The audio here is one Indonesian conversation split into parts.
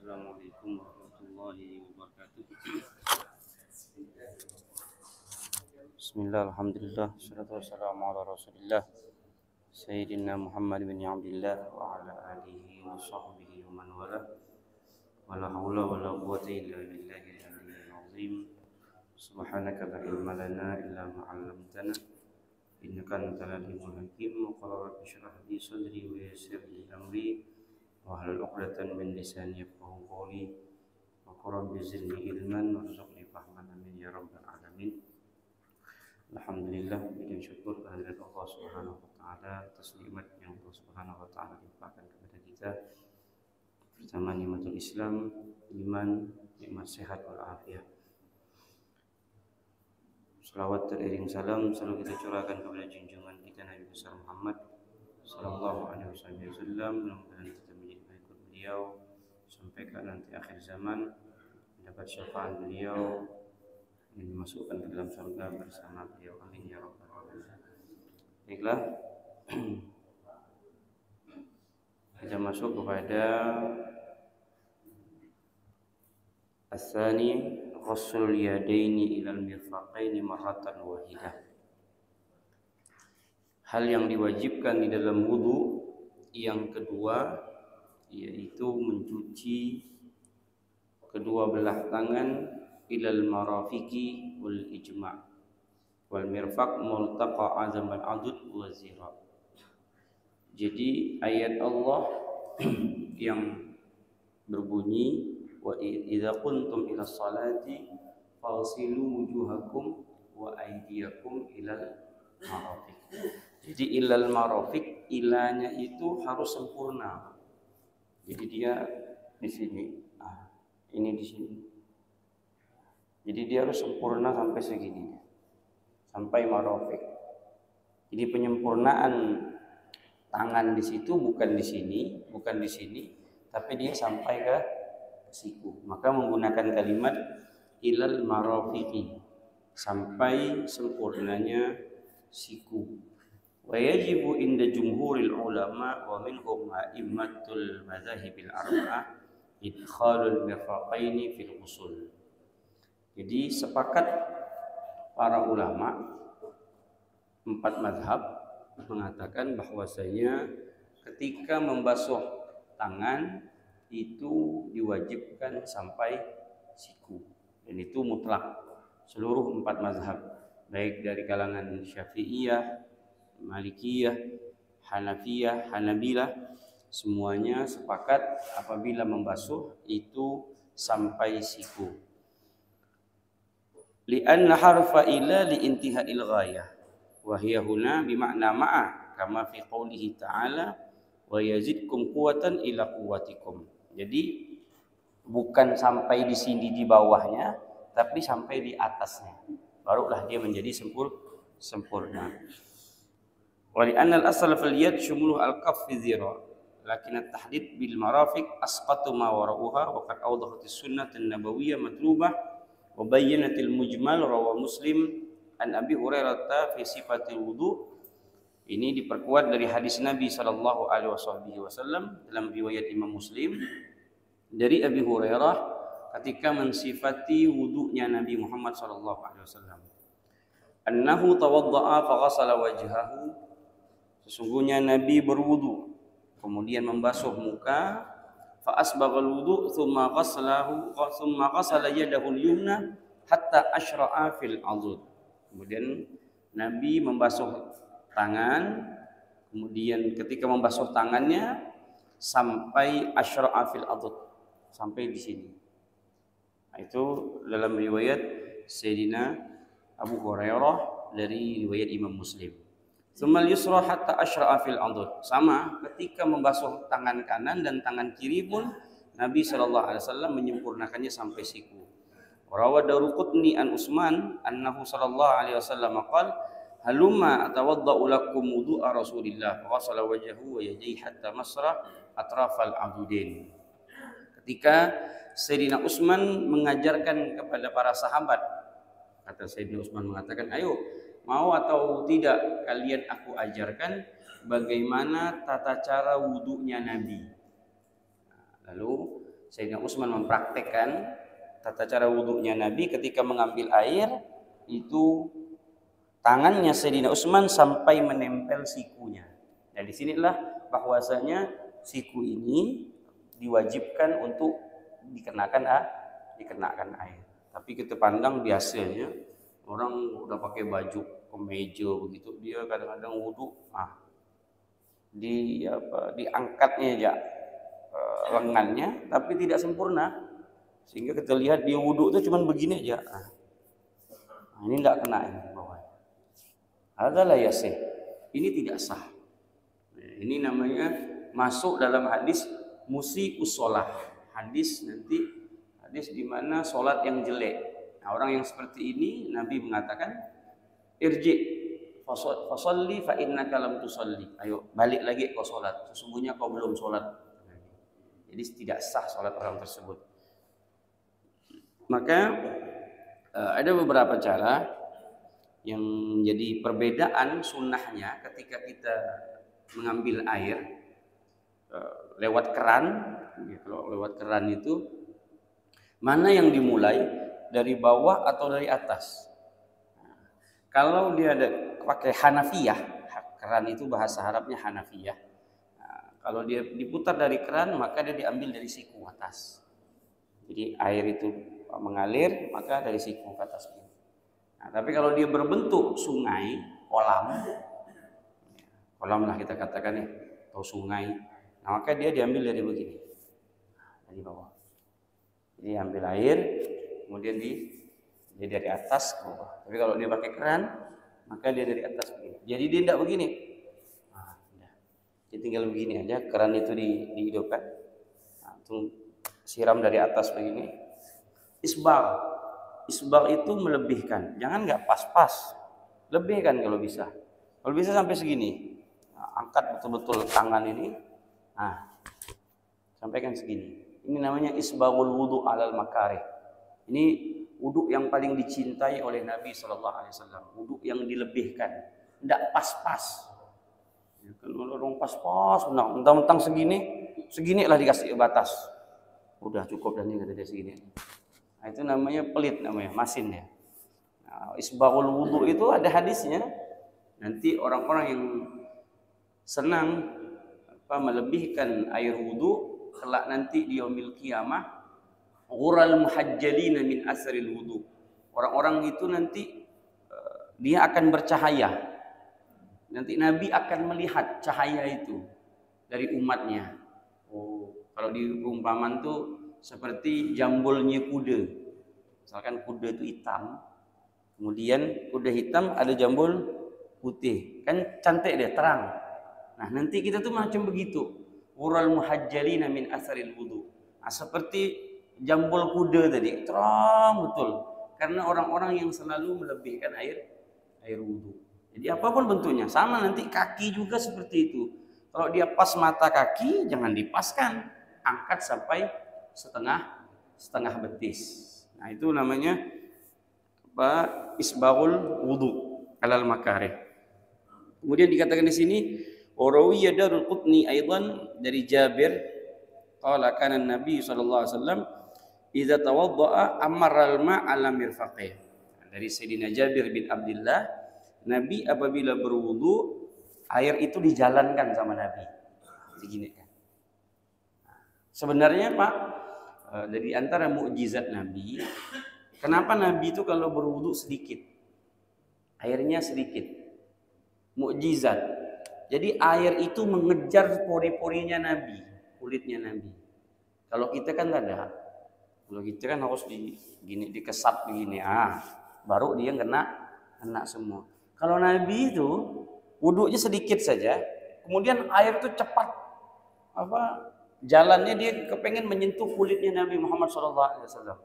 Assalamualaikum warahmatullahi wabarakatuh. Bismillah, alhamdulillah, salatu wassalamu ala rasulillah Sayyidina Muhammad bin Abdillah wa ala alihi wa sahbihi wa man wala wa la hawla wa la quwwata illa billahi al-aliyyil azim. Subhanaka la ilma lana illa ma 'allamtana innaka antal alimul hakim. Wa qala rabbi shrah li sadri wa yassir li amri wahlul 'uqdatam min lisani yafqahu qawli wa qul rabbi zidni ilman warzuqni fahman amin ya rabbal alamin. Alhamdulillah, puji syukur kehadirat Allah Subhanahu wa taala atas nikmat yang Allah Subhanahu wa taala limpahkan kepada kita bersama nikmatul Islam, iman, nikmat sehat wal afiat. Salawat teriring salam selalu kita curahkan kepada junjungan kita Nabi besar Muhammad sallallahu alaihi wasallam. Mudah-mudahan kita menjadi pengikut beliau sampai ke nanti akhir zaman, mendapat syafaat beliau yang dimasukkan ke dalam surga bersama beliau. Amin ya rabbal alamin. Baiklah, kita masuk kepada as-sani ghusl yadaini ilal mirfaqaini marratan wahidah. Hal yang diwajibkan di dalam wudu yang kedua yaitu mencuci kedua belah tangan ilal marafiqi wal ijma' wal mirfaq multaqa azam al adud wa zira. Jadi ayat Allah yang berbunyi wa idza kuntum ila salati faghsilu wujuhakum wa aydiyakum ilal marafiq. Jadi ilal marafiq, ilanya itu harus sempurna. Jadi dia di sini, ini di sini. Jadi dia harus sempurna sampai segini, sampai marafiq. Jadi penyempurnaan tangan di situ bukan di sini, bukan di sini, tapi dia sampai ke siku. Maka menggunakan kalimat ilal marafiqi, sampai sempurnanya siku. Wa yajibu inda jumhuril ulama wa minhum a'immatul madzahibil arba'ah idkhalul mirfaqaini fil usul. Jadi sepakat para ulama 4 mazhab mengatakan bahwasanya ketika membasuh tangan itu diwajibkan sampai siku, dan itu mutlak seluruh 4 mazhab, baik dari kalangan Syafi'iyah, Malikiyah, Hanafiyah, Hanabilah, semuanya sepakat apabila membasuh itu sampai siku. Li'anna harfa ila li'intiha'il ghayah wa hiya huna bima'na ma'a kama fi qoulihi ta'ala wa yazidkum quwwatan ila quwwatikum. Jadi bukan sampai di sini di bawahnya, tapi sampai di atasnya, barulah dia menjadi sempurna. Wa li'anna al-asl fil yad shumuluh al-kaff fi dhira lakin at-tahdid bil marafiq asqatu ma wara'uha wa qad awdahat as-sunnah an-nabawiyyah matlubah wa bayyanat al-mujmal rawa Muslim an Abi Hurairah fi sifatil wudu. Ini diperkuat dari hadis Nabi sallallahu alaihi wasallam dalam riwayat Imam Muslim dari Abi Hurairah ketika mensifati wudunya Nabi Muhammad sallallahu alaihi wasallam. Annahu tawadda'a fa ghassala wajhahu, sesungguhnya Nabi berwudu kemudian membasuh muka, fa asbaghal wudu thumma ghassala yadahu al-yumna hatta ashra'a fil adud. Kemudian Nabi membasuh tangan, kemudian ketika membasuh tangannya sampai ashra'a fil adud, sampai di sini. Nah, itu dalam riwayat Sayyidina Abu Hurairah dari riwayat Imam Muslim. Tsummal yusra hatta ashra'a fil adud. Sama ketika membasuh tangan kanan dan tangan kiri pun Nabi sallallahu alaihi wasallam menyempurnakannya sampai siku. Rawa Daruqutni an Utsman annahu sallallahu alaihi wasallam qala halumma atawadda'u lakum wudu'a Rasulillah fa ghasala wajhahu wa yadayhi hatta masra atrafal adudain. Ketika Sayyidina Utsman mengajarkan kepada para sahabat, kata Sayyidina Utsman mengatakan, ayo mau atau tidak kalian aku ajarkan bagaimana tata cara wudunya Nabi. Lalu Sayyidina Utsman mempraktekkan tata cara wudunya Nabi ketika mengambil air itu tangannya Sayyidina Utsman sampai menempel sikunya. Dan disinilah bahwasanya siku ini diwajibkan untuk dikenakan air. Tapi kita pandang biasanya orang udah pakai baju kemeja begitu, dia kadang-kadang wudu diangkatnya aja lengannya tapi tidak sempurna, sehingga kita lihat dia wudu itu cuma begini aja. Ini enggak kena ini bawahnya. Adalah yasih. Ini tidak sah. Ini namanya masuk dalam hadis musii'us shalah. Hadis di mana salat yang jelek. Nah, orang yang seperti ini Nabi mengatakan irji fasholli fa innaka lam tusalli. Ayo balik lagi kau salat, sesungguhnya kau belum salat. Jadi tidak sah salat orang tersebut. Maka ada beberapa cara yang menjadi perbedaan sunnahnya ketika kita mengambil air lewat keran. Kalau lewat keran itu mana yang dimulai, dari bawah atau dari atas? Kalau dia ada pakai Hanafiyah, keran itu bahasa Arabnya Hanafiyah. Kalau dia diputar dari keran, maka dia diambil dari siku atas. Jadi air itu mengalir, maka dari siku ke atas. Nah, tapi kalau dia berbentuk sungai, kolam lah kita katakan ya, atau sungai, nah maka dia diambil dari begini, dari bawah. Jadi ambil air, kemudian dia dari atas ke bawah. Tapi kalau dia pakai keran, maka dia dari atas begini. Jadi dia tidak begini. Dia tinggal begini aja, keran itu dihidupkan, siram dari atas begini. Isbal itu melebihkan, jangan nggak pas-pas, lebihkan kalau bisa. Kalau bisa sampai segini, angkat betul-betul tangan ini, sampaikan segini. Ini namanya isbagul wudu alal makarih. Ini wudu yang paling dicintai oleh Nabi SAW, wudu yang dilebihkan, tidak pas-pas. Kalau orang pas-pas, mentang-mentang segini lah dikasih batas. Udah cukup dan ini kata dia segini. Nah, itu namanya pelit, namanya masin ya. Nah, isbagul wudu itu ada hadisnya. Nanti orang-orang yang senang melebihkan air wudu, kelak nanti di yaumil qiyamah, ghural muhajjalina min asril wudu. Orang-orang itu nanti dia akan bercahaya. Nanti Nabi akan melihat cahaya itu dari umatnya. Kalau di perumpamaan tuh seperti jambulnya kuda. Misalkan kuda itu hitam, kemudian kuda hitam ada jambul putih, kan cantik deh, terang. Nah nanti kita tuh macam begitu, ural muhajjalina min asaril wudu. Nah, seperti jambul kuda tadi, terang betul, karena orang-orang yang selalu melebihkan air wudu. Jadi apapun bentuknya, sama nanti kaki juga seperti itu. Kalau dia pas mata kaki, jangan dipaskan, angkat sampai setengah betis. Nah itu namanya isbagul wudu alal makarih. Kemudian dikatakan di sini Urawiya Darul Qutni aidan dari Jabir, qala kana Nabi sallallahu alaihi wasallam idza tawaddaa amara al-ma' ala mirfaqih. Dari Sayyidina Jabir bin Abdullah, Nabi apabila berwudu air itu dijalankan sama Nabi. Begini kan. Sebenarnya Pak, dari antara mukjizat Nabi, kenapa Nabi itu kalau berwudu sedikit, airnya sedikit, mukjizat. Jadi air itu mengejar pori-porinya Nabi, kulitnya Nabi. Kalau kita kan tidak ada, kalau kita kan harus dikesap begini, baru dia kena semua. Kalau Nabi itu wudunya sedikit saja, kemudian air itu cepat jalannya, dia kepengen menyentuh kulitnya Nabi Muhammad SAW.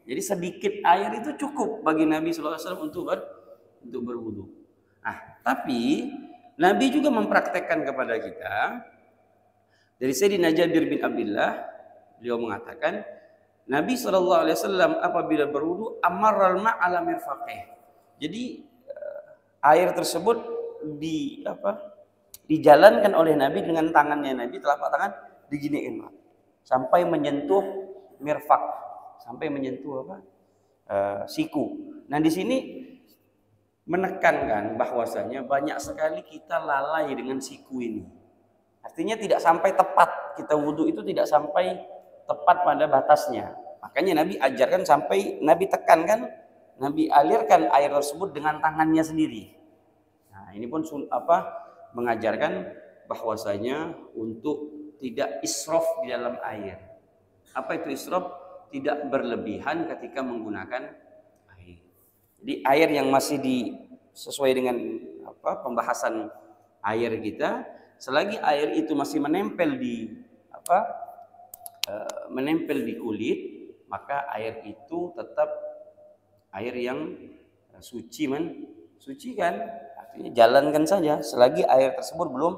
Jadi sedikit air itu cukup bagi Nabi SAW untuk berwudu. Tapi Nabi juga mempraktekkan kepada kita. Dari Sayyidina Jabir bin Abdullah, beliau mengatakan Nabi SAW apabila berwudu amaral ma'ala mirfaqih. Jadi air tersebut dijalankan oleh Nabi dengan tangannya Nabi, telapak tangan diginiin, sampai menyentuh mirfak, sampai menyentuh apa? Siku. Nah di sini menekankan bahwasanya banyak sekali kita lalai dengan siku ini. Artinya tidak sampai tepat, kita wudhu itu tidak sampai tepat pada batasnya. Makanya Nabi ajarkan sampai Nabi tekankan, Nabi alirkan air tersebut dengan tangannya sendiri. Nah ini pun mengajarkan bahwasanya untuk tidak israf di dalam air. Apa itu israf? Tidak berlebihan ketika menggunakan air. Jadi air yang masih sesuai dengan pembahasan air kita, selagi air itu masih menempel di kulit, maka air itu tetap air yang suci kan? Artinya jalankan saja selagi air tersebut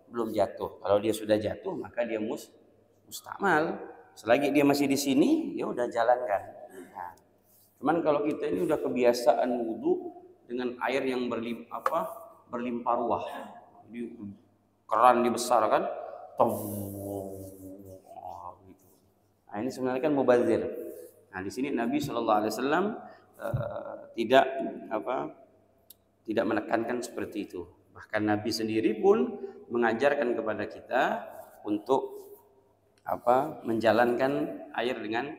belum jatuh. Kalau dia sudah jatuh maka dia mustamal. Selagi dia masih di sini, ya udah jalankan. Nah, cuman kalau kita ini udah kebiasaan wudhu dengan air yang berlimpah ruah, jadi keran dibesarkan, gitu. Nah ini sebenarnya kan mubazir. Nah di sini Nabi Shallallahu Alaihi Wasallam tidak menekankan seperti itu. Bahkan Nabi sendiri pun mengajarkan kepada kita untuk menjalankan air dengan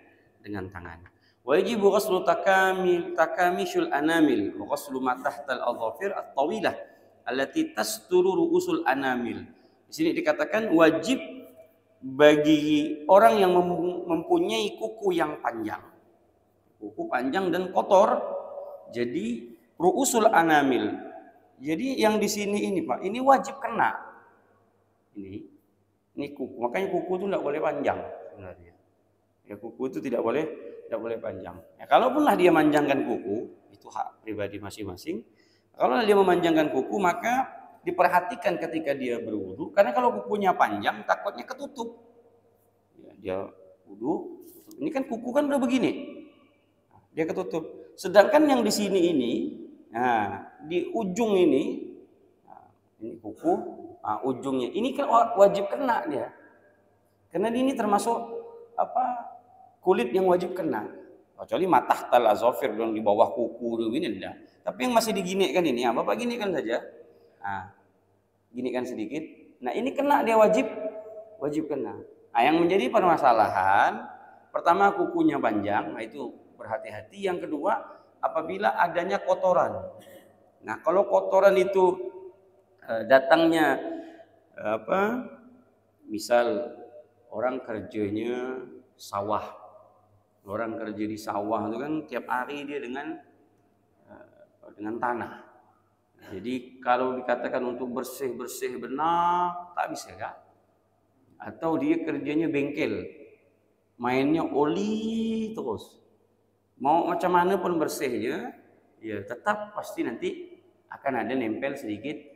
tangan. Wajibu ghuslu takamishul anamil wa ghuslu ma tahtal adhafir at-tawilah allati tasturu ru'usul anamil. Di sini dikatakan wajib bagi orang yang mempunyai kuku yang panjang. Kuku panjang dan kotor. Jadi ru'usul anamil. Jadi yang di sini ini Pak, ini wajib kena. Ini kuku, makanya kuku itu tidak boleh panjang sebenarnya. Ya kuku itu tidak boleh panjang. Ya, kalaupunlah dia manjangkan kuku, itu hak pribadi masing-masing. Kalau dia memanjangkan kuku, maka diperhatikan ketika dia berwudu, karena kalau kukunya panjang takutnya ketutup. Ya, dia wudu, ini kan kuku kan udah begini, dia ketutup. Sedangkan yang di sini ini, nah di ujung ini, ini kuku. Ujungnya ini kan wajib kena dia, karena ini termasuk kulit yang wajib kena, kecuali matah talazofir yang di bawah kuku ini enggak. Tapi yang masih diginikan ini, Bapak ginikan saja, ginikan sedikit. Nah ini kena, dia wajib kena. Nah yang menjadi permasalahan pertama kukunya panjang, nah itu berhati-hati. Yang kedua apabila adanya kotoran. Nah kalau kotoran itu datangnya misal orang kerjanya sawah, orang kerja di sawah itu kan tiap hari dia dengan tanah. Jadi kalau dikatakan untuk bersih benar tak bisa kan? Atau dia kerjanya bengkel, mainnya oli terus, mau macam mana pun bersihnya, ya tetap pasti nanti akan ada nempel sedikit.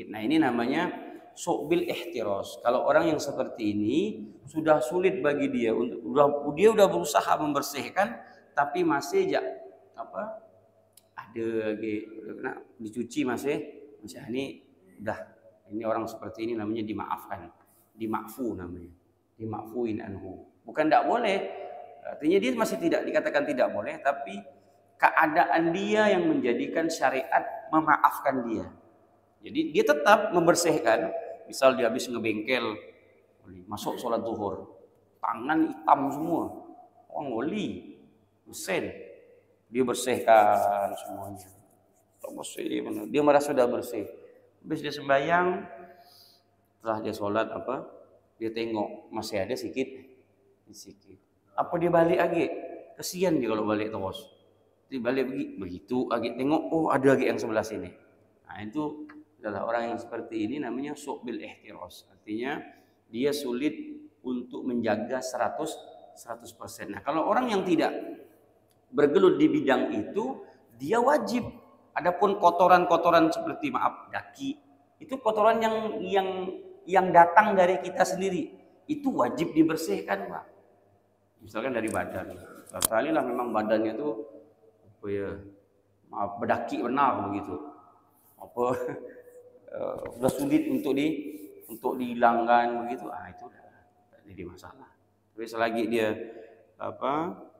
Nah ini namanya su'bil ihtiras. Kalau orang yang seperti ini sudah sulit bagi dia dia udah berusaha membersihkan tapi masih ada kena dicuci masih ini udah, ini orang seperti ini namanya dimakfu namanya, dimakfuin anhu. Bukan tidak boleh, artinya dia masih tidak dikatakan tidak boleh, tapi keadaan dia yang menjadikan syariat memaafkan dia. Jadi dia tetap membersihkan. Misal dia habis ngebengkel, masuk sholat zuhur, tangan hitam semua, oli, mesin, dia bersihkan semuanya. Bersih, dia merasa sudah bersih. Habis dia sembahyang, setelah dia sholat dia tengok masih ada sedikit. Apa dia balik lagi? Kesian dia kalau balik terus. Dia balik begitu, lagi tengok, oh ada lagi yang sebelah sini. Nah itu adalah orang yang seperti ini namanya su'bil ihtiras. Artinya dia sulit untuk menjaga 100%. Nah, kalau orang yang tidak bergelut di bidang itu, dia wajib. Adapun kotoran-kotoran seperti daki, itu kotoran yang datang dari kita sendiri. Itu wajib dibersihkan, Pak. Misalkan dari badan. Sekali lah memang badannya tuh berdaki benar begitu. Udah sulit untuk dihilangkan begitu, itu udah jadi masalah. Tapi selagi dia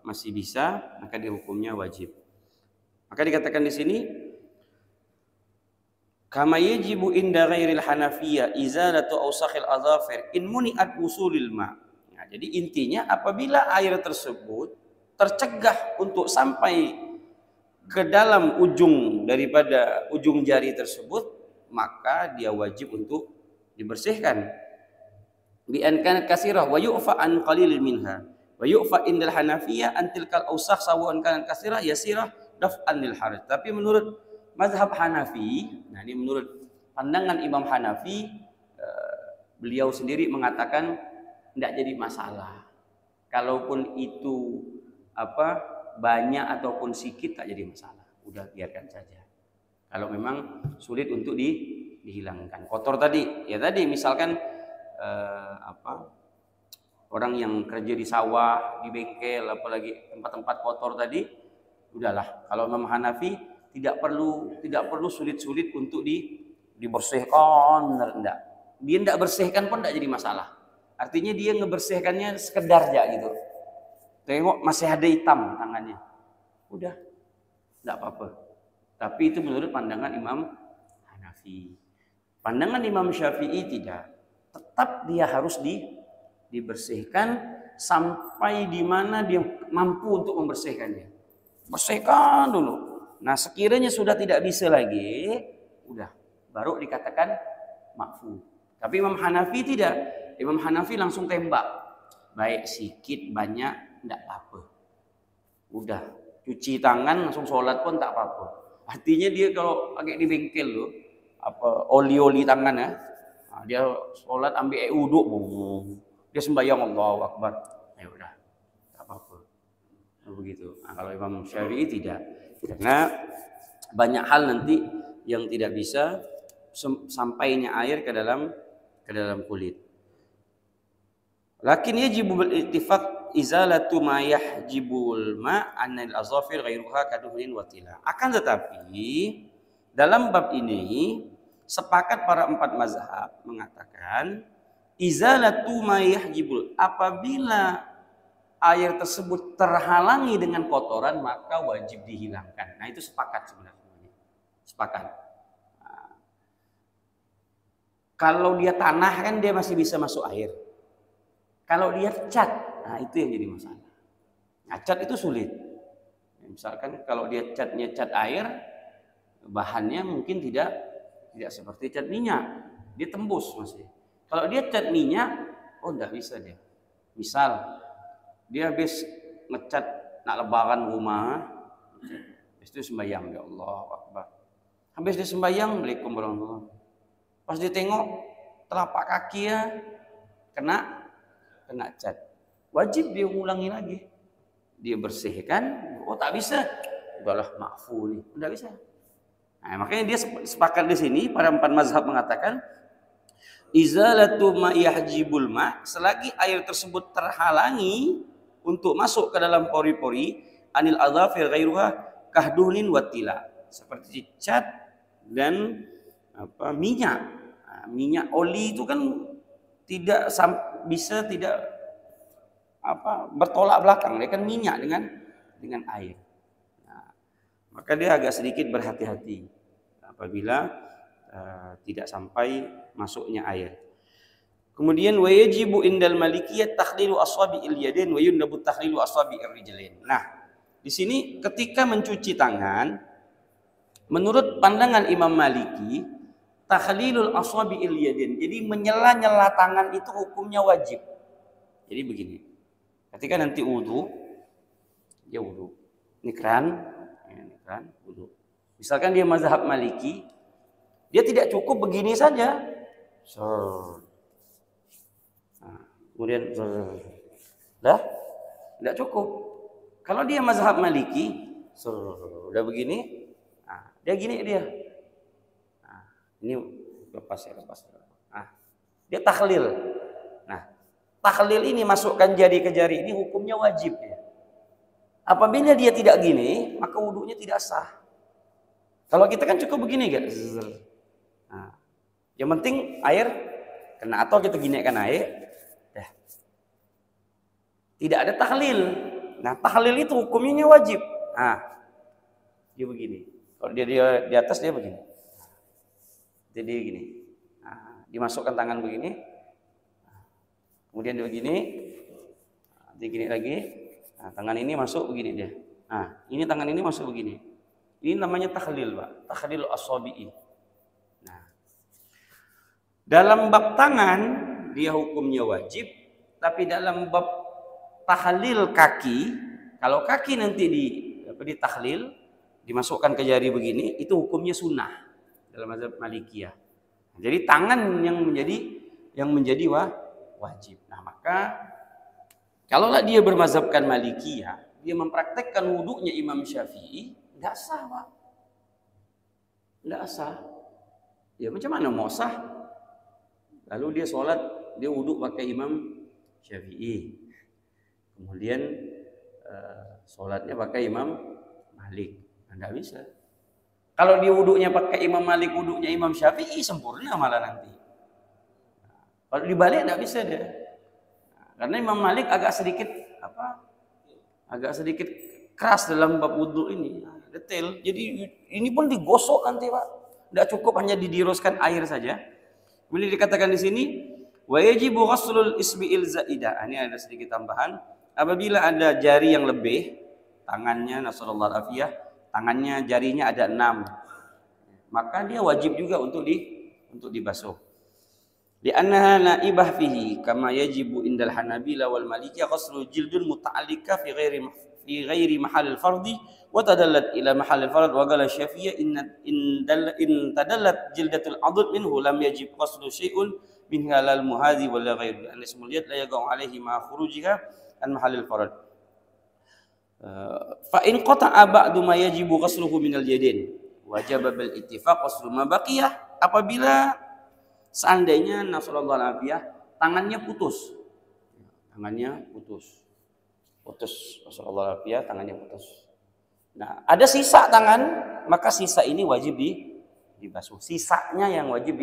masih bisa, maka dia hukumnya wajib. Maka dikatakan di sini kama yajibu inda ghairil hanafiyah izalatu awsakhil adhafir in muni'at usulil ma. Nah, jadi intinya apabila air tersebut tercegah untuk sampai ke dalam ujung daripada ujung jari tersebut, maka dia wajib untuk dibersihkan. Bi an kanat kasirah wa yu'fa an qalilin minha. Wa yu'fa indal hanafiyah an tilkal awsakh sawan kanat kasirah yasirah daf'an lil haraj. Tapi menurut mazhab Hanafi, nah ini menurut pandangan Imam Hanafi, beliau sendiri mengatakan tidak jadi masalah. Kalaupun itu banyak ataupun sedikit tak jadi masalah. Udah biarkan saja. Kalau memang sulit untuk dihilangkan. Kotor tadi, ya tadi misalkan orang yang kerja di sawah, di bengkel, apalagi tempat-tempat kotor tadi, udahlah. Kalau Imam Hanafi tidak perlu sulit-sulit untuk dibersihkan, enggak. Dia enggak bersihkan pun enggak jadi masalah. Artinya dia ngebersihkannya sekedar aja gitu. Tengok masih ada hitam tangannya. Udah. Enggak apa-apa. Tapi itu menurut pandangan Imam Hanafi. Pandangan Imam Syafi'i tidak. Tetap dia harus dibersihkan sampai di mana dia mampu untuk membersihkannya. Bersihkan dulu. Nah, sekiranya sudah tidak bisa lagi, udah baru dikatakan makfu. Tapi Imam Hanafi tidak. Imam Hanafi langsung tembak. Baik sedikit, banyak, tidak apa-apa. Udah, cuci tangan langsung sholat pun tak apa-apa. Artinya dia kalau pakai di bengkel loh, oli-oli tangan ya. Nah, dia sholat ambil air wuduk, dia sembahyang Allahu Akbar. Ya udah, tak apa-apa. Begitu. Nah, kalau Imam Syafi'i tidak. Karena banyak hal nanti yang tidak bisa sampainya air ke dalam kulit. Lakin yajibu bil ittifaq izalatu ma yahjibul ma anil azafir ghairuha kaduhrin wa tila. Akan tetapi dalam bab ini sepakat para empat mazhab mengatakan izalatu ma yahjibul, apabila air tersebut terhalangi dengan kotoran maka wajib dihilangkan. Nah itu sepakat sebenarnya. Sepakat. Nah, kalau dia tanah kan dia masih bisa masuk air. Kalau dia cat, nah itu yang jadi masalah. Nah, cat itu sulit. Misalkan kalau dia catnya cat air, bahannya mungkin tidak seperti cat minyak. Dia tembus masih. Kalau dia cat minyak, oh enggak bisa dia. Misal dia habis ngecat nak lebaran rumah, habis itu sembahyang, ya Allah Akbar. Habis dia sembahyang, Waalaikumsalam warahmatullahi wabarakatuh. Pas dia tengok telapak kaki ya kena cat. Wajib dia ulangi lagi. Dia bersihkan, oh tak bisa. Udahlah makfu nih, enggak bisa. Nah, makanya dia sepakat di sini para empat mazhab mengatakan izalatu ma yahjibul ma, selagi air tersebut terhalangi untuk masuk ke dalam pori-pori anil adzafir ghairuha kahdunin watila, seperti cat dan minyak. Nah, minyak oli itu kan tidak bisa bertolak belakang, dia kan minyak dengan air. Nah, maka dia agak sedikit berhati-hati apabila tidak sampai masuknya air. Kemudian wajibu indal malikiyah takhlilu asabi'il yadain wa yundabu takhlilu asabi'ir rijlain. Nah, di sini ketika mencuci tangan menurut pandangan Imam Maliki takhlilul asabi'il yadain. Jadi menyela-nyela tangan itu hukumnya wajib. Jadi begini. Ketika nanti wudu, dia wudu. Ini keran wudu. Misalkan dia mazhab Maliki, dia tidak cukup begini saja. Kemudian tidak cukup. Kalau dia mazhab Maliki, udah begini, dia gini dia. Ini lepas. Dia takhlil. Nah, takhlil ini masukkan jari ke jari ini hukumnya wajib ya. Apabila dia tidak gini, maka wudunya tidak sah. Kalau kita kan cukup begini kan. Nah, yang penting air kena atau kita ginikan air. Tidak ada takhlil. Nah, tahlil itu hukumnya wajib. Nah, dia begini. Kalau dia di atas dia begini. Jadi gini. Nah, dimasukkan tangan begini. Kemudian dia begini. Dia gini lagi. Nah, tangan ini masuk begini dia. Nah, ini tangan ini masuk begini. Ini namanya tahlil, Pak. Tahlil asabi'i. Nah, dalam bab tangan dia hukumnya wajib, tapi dalam bab tahlil kaki, kalau kaki nanti ditahlil, dimasukkan ke jari begini, itu hukumnya sunnah dalam mazhab Malikiyah. Jadi tangan yang menjadi wajib. Nah, maka kalaulah dia bermazhabkan Malikiyah, dia mempraktekkan wuduknya Imam Syafi'i, tidak sah, Pak. Tidak sah. Ya macam mana mau sah? Lalu dia sholat, dia wuduk pakai Imam Syafi'i. Kemudian sholatnya pakai Imam Malik. Tidak bisa. Kalau dia wuduknya pakai Imam Malik, wuduknya Imam Syafi'i, sempurna malah nanti. Kalau dibalik tidak bisa dia. Karena Imam Malik agak sedikit keras dalam bab wudhu ini, detail. Jadi ini pun digosok nanti, Pak. Tidak cukup hanya didiruskan air saja. Kemudian dikatakan di sini, wa yajibu ghuslul isbi'il zaidah. Ini ada sedikit tambahan. Apabila ada jari yang lebih, tangannya, nasallallahu alafiyah, tangannya jarinya ada 6, maka dia wajib juga untuk dibasuh. Li'annaha naibah fihi kama yajibu indal Hanabila wal Malikiyah ghuslu jildul muta'allika fi ghairi mahallil fardhi wa tadallat ila mahallil fard wa qala Syafi'iyya in tadallat jildatul adud minhu lam yajib ghuslu syai'un min halal muhadhi wala ghairi an ismuliyat la yaqa'u alaihi ma khurujiha an mahallil fard. Fa in qata'a ba'du ma yajibu ghusluhu minal yadain wajaba bil ittifaq ghuslu ma baqiyah. Apabila seandainya nasallallahu alaihi tangannya putus, nasallallahu alaihi tangannya putus. Nah, ada sisa tangan, maka sisa ini wajib dibasuh. Sisanya yang wajib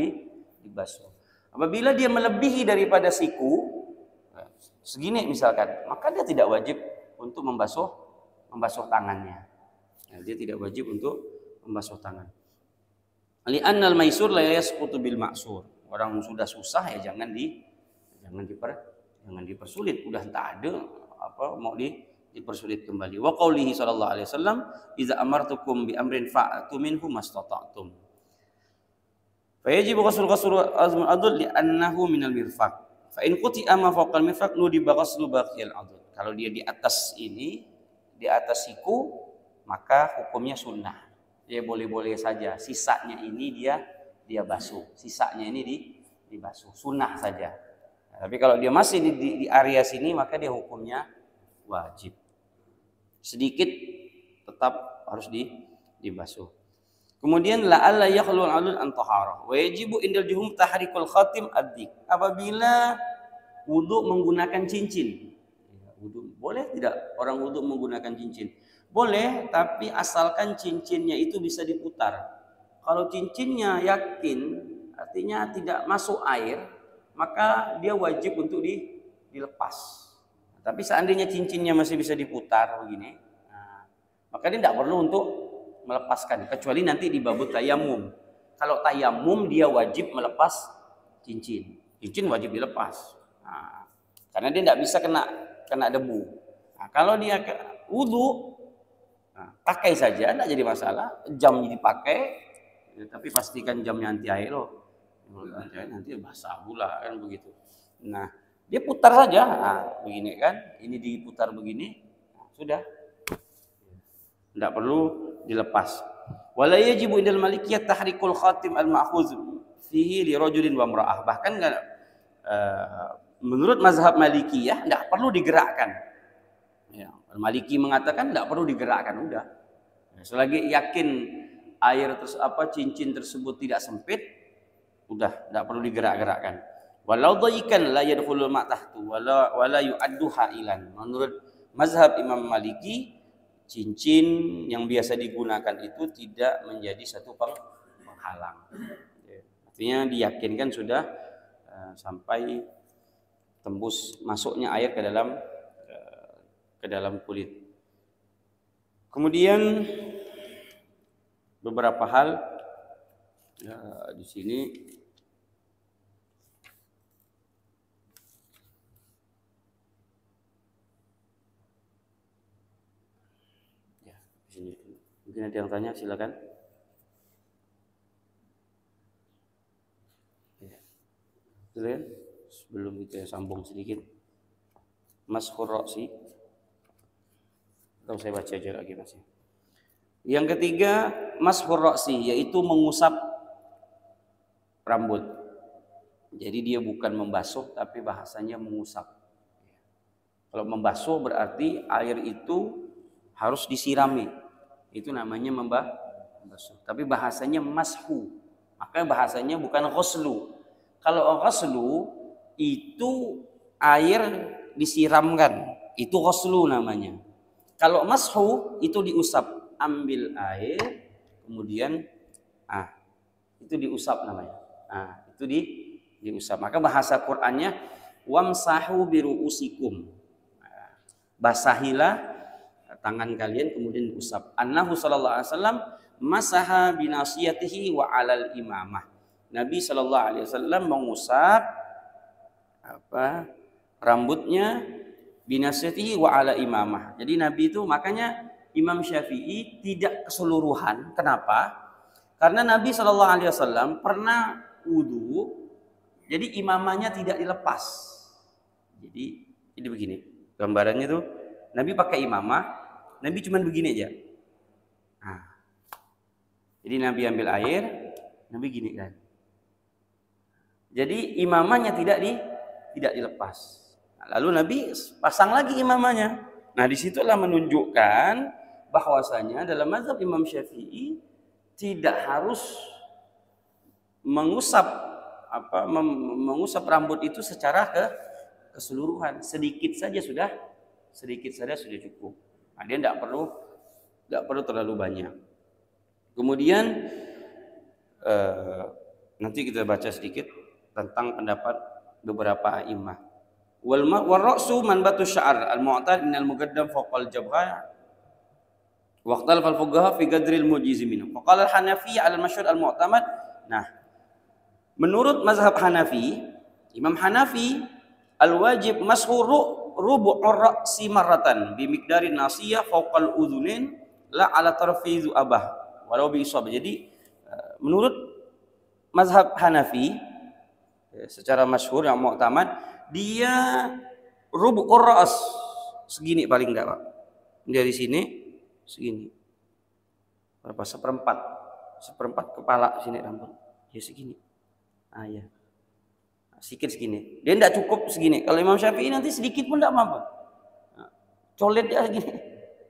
dibasuh. Apabila dia melebihi daripada siku, segini misalkan, maka dia tidak wajib untuk membasuh tangannya. Nah, dia tidak wajib untuk membasuh tangan. Li'annal maisur la yasqutu bil ma'sur. Orang sudah susah ya jangan dipersulit. Udah tak ada mau dipersulit kembali. Wa qaulihi sallallahu alaihi wasallam, "Idza amartukum bi amrin fa'tu minhu mastata'tum." Fa yajibu ghuslu azmul adud li'annahu minal mirfaq. Fa in quti'a ma fawqal mirfaq nudiba ghuslu baqiyal adud. Kalau dia di atas siku, maka hukumnya sunnah. Dia boleh-boleh saja. Sisanya ini dia basuh. Sisanya ini dibasuh. Sunnah saja. Nah, tapi kalau dia masih di area sini, maka dia hukumnya wajib. Sedikit tetap harus dibasuh. Kemudian la'alla yakhlul alul an taharah. Wa yajibu indal juhum tahrikul khatim ad-dik. Apabila wudu menggunakan cincin. Wudu boleh tidak orang wudu menggunakan cincin? Boleh, tapi asalkan cincinnya itu bisa diputar. Kalau cincinnya yakin, artinya tidak masuk air, maka dia wajib untuk dilepas. Tapi seandainya cincinnya masih bisa diputar begini, maka dia tidak perlu untuk melepaskan. Kecuali nanti di babut tayamum. Kalau tayamum dia wajib melepas cincin. Cincin wajib dilepas. Karena dia tidak bisa kena debu. Kalau dia wudu, pakai saja, tidak jadi masalah. Jamnya dipakai, tapi pastikan jamnya anti air loh. Nanti basah pula kan begitu. Nah, dia putar saja, begini kan. Ini diputar begini, sudah. Tidak perlu dilepas. Wala yajibu indal Malikiyah tahrikul khatim al-ma'khuz fihi li rajulin wa imra'ah. Bahkan menurut mazhab Malikiyah tidak perlu digerakkan. Ya, Maliki mengatakan tidak perlu digerakkan, udah. Selagi yakin cincin tersebut tidak sempit, udah tidak perlu digerak-gerakkan. Walau dhayikan la yadkhulul ma' tahtu wala yu'addu ha'ilan. Menurut mazhab Imam Maliki, cincin yang biasa digunakan itu tidak menjadi satu penghalang. Artinya diyakinkan sudah sampai tembus masuknya air ke dalam kulit. Kemudian beberapa hal ya, di sini ya, di sini mungkin ada yang tanya, silakan. Ya. Sebelum kita sambung sedikit, Mashur Ra'si, atau saya baca aja lagi masih. Yang ketiga, Mashur Ra'si, yaitu mengusap rambut. Jadi dia bukan membasuh, tapi bahasanya mengusap. Kalau membasuh berarti air itu harus disirami. Itu namanya membasuh. Tapi bahasanya mashu. Maka bahasanya bukan ghuslu. Kalau ghuslu itu air disiramkan. Itu ghuslu namanya. Kalau mashu itu diusap. Ambil air, kemudian itu diusap namanya. Itu diusap. Maka bahasa Qur'annya wamsahu biru'usikum. Basahilah tangan kalian kemudian diusap. Annahu sallallahu alaihi wasallam masaha binasiyatihi wa alal imamah. Nabi sallallahu alaihi wasallam mengusap rambutnya binasiyatihi wa ala imamah. Jadi Nabi itu, makanya Imam Syafi'i tidak keseluruhan. Kenapa? Karena Nabi sallallahu alaihi wasallam pernah wudu, jadi imamahnya tidak dilepas. Jadi begini gambarannya tuh, Nabi pakai imamah, Nabi cuman begini aja. Jadi Nabi ambil air, Nabi gini kan. Jadi imamahnya tidak dilepas. Lalu Nabi pasang lagi imamahnya. Nah, disitulah menunjukkan bahwasanya dalam mazhab Imam Syafi'i tidak harus mengusap rambut itu secara keseluruhan, sedikit saja sudah cukup. Nah, dia tidak perlu terlalu banyak. Kemudian nanti kita baca sedikit tentang pendapat beberapa a'imah. Wal ra'su manbatu sya'ar al-mu'tad min al-muqaddam fawqa al-jabha waqtal fal fuqaha fi qadril mujiz minhu. Faqala al-Hanafi 'ala al-masyhur al-mu'tamad. Nah, menurut mazhab Hanafi, Imam Hanafi, al-wajib mashu rubu'ur ra'si marratan bi miqdarin nasiyah fawqal udhunain la 'ala tarfi abah walau bi isab. Jadi menurut mazhab Hanafi secara masyhur yang mu'tamad, dia rubu'ur ra's, segini paling enggak, Pak. Dari sini segini. Berapa? Seperempat kepala sini rambut. Ya segini. Ya. Sedikit segini. Dia enggak cukup segini. Kalau Imam Syafi'i nanti sedikit pun enggak mampu. Colet dia segini.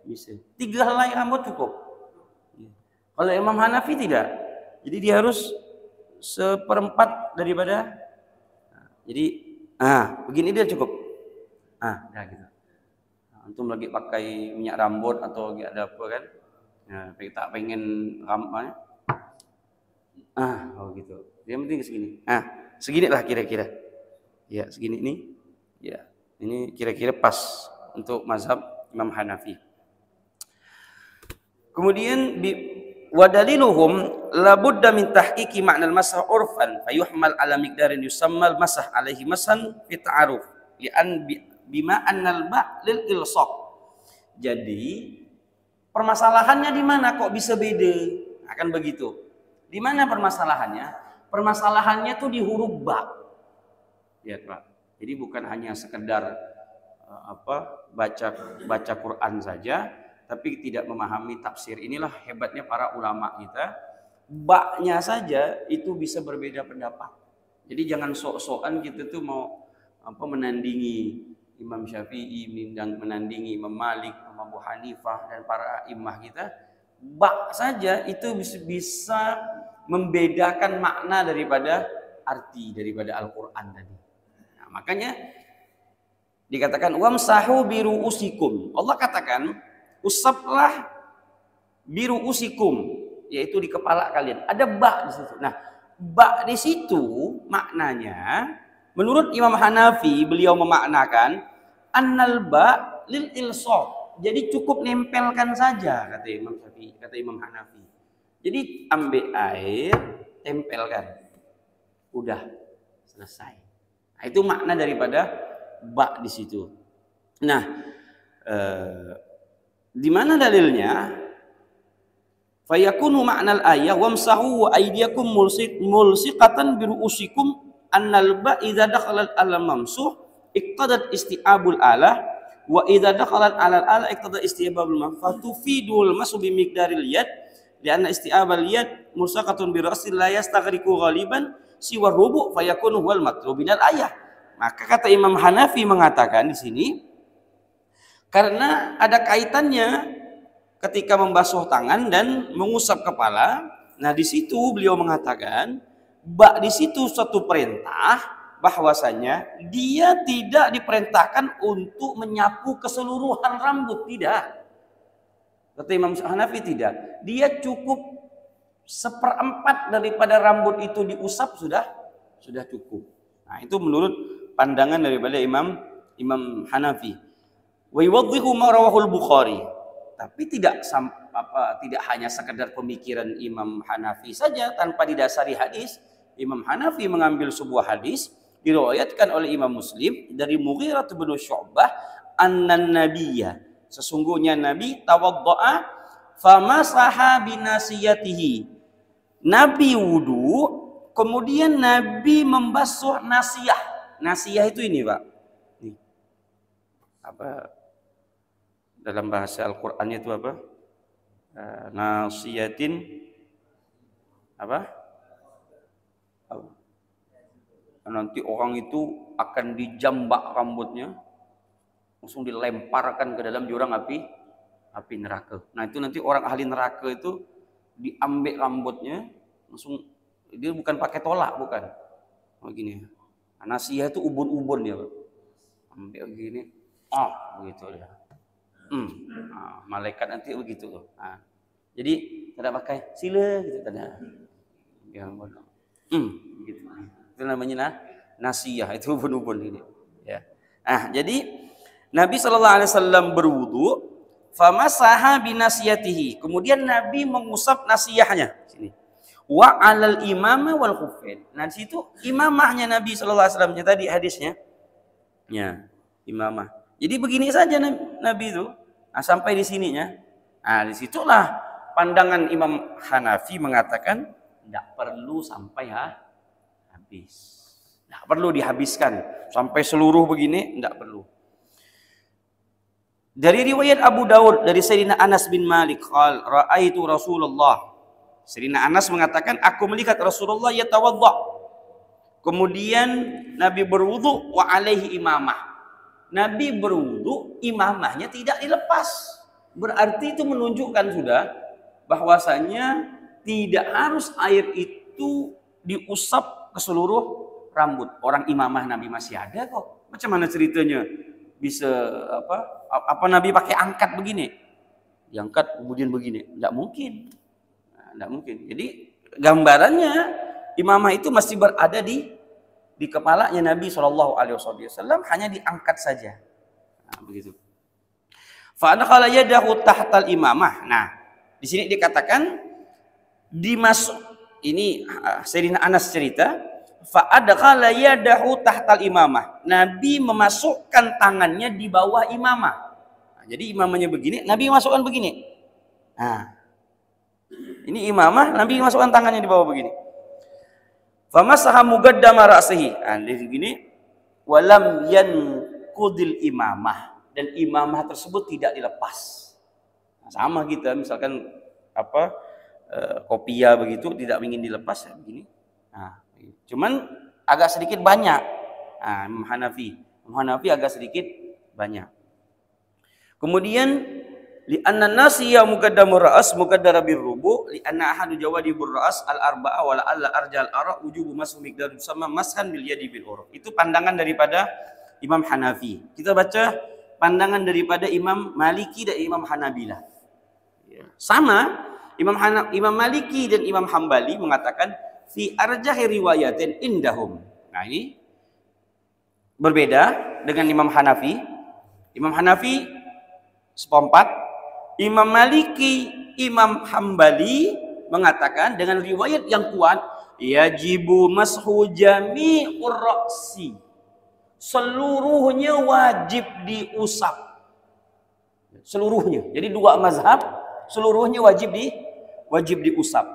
Bisa. 3 helai rambut cukup. Kalau Imam Hanafi tidak. Jadi dia harus seperempat daripada. Jadi begini dia cukup. Dah gitu. Antum lagi pakai minyak rambut atau lagi ada apa kan? Tak pengen rambutnya. Gitu. Dia penting segini. Segini lah kira-kira. Ya, segini ini. Ya, ini kira-kira pas untuk mazhab Imam Hanafi. Kemudian wadaliluhum labudda min tahqiqi ma'nal masah urfan fayuhmal ala miqdarin yusammal masah alaihi masan fi ta'aruf li'an bima annal ba' lil ilsaq. Jadi permasalahannya di mana kok bisa beda? Akan begitu. Di mana permasalahannya? Permasalahannya tuh di huruf ba. Lihat, Pak. Jadi bukan hanya sekedar baca Quran saja, tapi tidak memahami tafsir. Inilah hebatnya para ulama kita. Baknya saja itu bisa berbeda pendapat. Jadi jangan sok-sokan kita tuh mau menandingi Imam Syafi'i, menandingi Imam Malik, Imam Abu Hanifah dan para imam kita. Bak saja itu bisa membedakan makna daripada arti daripada Al-Qur'an tadi. Nah, makanya dikatakan wamsahu biru'usikum. Allah katakan usaplah biru usikum, yaitu di kepala kalian. Ada ba di situ. Nah, ba di situ maknanya menurut Imam Hanafi, beliau memaknakan annal ba lil ilsaq. Jadi cukup nempelkan saja, kata Imam Syafi'i, kata Imam Hanafi. Jadi ambil air, tempelkan. Udah selesai. Nah, itu makna daripada ba di situ. Nah, di mana dalilnya? Fayakunu ma'nal ayah wamsahu wa aydiyakum mulsiqatan bi ru'usikum annal ba idza dakhalat al mamsuh iqtadat isti'abul alah wa idza dakhalat al alah iqtadat isti'abul maf'ul tufidul masu bi miqdaril yad lianna isti'abal yad mulsaqatun bi ra'sil la yastaghriqu ghaliban siwa rubu fayakunu wal matlub minal ayah. Maka kata Imam Hanafi mengatakan di sini karena ada kaitannya ketika membasuh tangan dan mengusap kepala. Nah, di situ beliau mengatakan, di situ suatu perintah bahwasanya dia tidak diperintahkan untuk menyapu keseluruhan rambut, tidak. Kata Imam Hanafi tidak. Dia cukup 1/4 daripada rambut itu diusap sudah cukup. Nah, itu menurut pandangan daripada Imam Hanafi. Wa yuwaddihu ma rawahul Bukhari. Tapi tidak hanya sekedar pemikiran Imam Hanafi saja tanpa didasari hadis. Imam Hanafi mengambil sebuah hadis diriwayatkan oleh Imam Muslim dari Mughirah bin Syu'bah annan nabiyya, sesungguhnya Nabi tawaddaa famasaha binasiyatihi. Nabi wudu, kemudian Nabi membasuh nasiyah. Nasiyah itu ini, Pak. Nih. Apa dalam bahasa Al-Qur'annya itu apa? Nasiyatin apa? Nanti orang itu akan dijambak rambutnya, langsung dilemparkan ke dalam jurang api neraka. Nah, itu nanti orang ahli neraka itu diambil rambutnya, langsung dia bukan pakai tolak, bukan. Oh gini. Nasiyah itu ubun-ubun ya, Pak. Ambil gini. Begitu dia. Malaikat nanti begitu tuh. Jadi tidak pakai sila gitu tanda. Ya, gitu. Itu namanya nasiyah, itu ubun-ubun ini. Ya. Jadi Nabi sallallahu alaihi wasallam berwudu, famasaha binasiyatihi. Kemudian Nabi mengusap nasiyahnya. Sini. Wa 'alal imamah wal khuffain. Nah, di situ imamahnya Nabi sallallahu alaihi wasallam tadi hadisnya. Ya, imamah. Jadi begini saja Nabi itu. Nah, sampai di sininya. Nah, disitulah pandangan Imam Hanafi mengatakan tidak perlu sampai habis. Tidak perlu dihabiskan sampai seluruh begini, tidak perlu. Dari riwayat Abu Daud dari Sayyidina Anas bin Malik qala ra'aitu Rasulullah. Sayyidina Anas mengatakan aku melihat Rasulullah yatawadda. Kemudian Nabi berwudu wa alaihi imamah. Nabi berwudu, imamahnya tidak dilepas. Berarti itu menunjukkan sudah bahwasanya tidak harus air itu diusap ke seluruh rambut. Orang imamah Nabi masih ada kok. Macam mana ceritanya bisa apa Nabi pakai angkat begini? Diangkat kemudian begini. Tidak mungkin. Tidak mungkin. Jadi gambarannya imamah itu masih berada di kepalanya Nabi SAW, hanya diangkat saja. Nah, begitu. Fa adkhala yadahu tahtal imamah. Nah, di sini dikatakan dimasuk ini Sayyidina Anas cerita, fa adkhala yadahu tahtal imamah. Nabi memasukkan tangannya di bawah imamah. Nah, jadi imamahnya begini, Nabi masukkan begini. Nah, ini imamah, Nabi masukkan tangannya di bawah begini. Famasaha mugaddama ra'sihi. Jadi gini, walam yanqudil imamah, dan imamah tersebut tidak dilepas. Nah, sama kita misalkan kopiah begitu tidak ingin dilepas ya begini. Nah, cuman agak sedikit banyak. Nah, Imam Hanafi agak sedikit banyak. Kemudian li'anna nasiya muqaddamur ra's muqaddara birrubu li'anna ahadu jawadibur ra's al-arba'a wala alla arjal ara wujubu mashu miqdar sama mashan bil yadi bil uruf. Itu pandangan daripada Imam Hanafi. Kita baca pandangan daripada Imam Maliki dan Imam Hanabilah. Sama Imam Maliki dan Imam Hambali mengatakan fi arjahi riwayatin indahum. Nah, ini berbeda dengan Imam Hanafi. Imam Hanafi seperempat. Imam Maliki, Imam Hambali mengatakan dengan riwayat yang kuat, yajibu mashu jami'ur ra'si. Seluruhnya wajib diusap. Seluruhnya. Jadi dua mazhab, seluruhnya wajib diusap.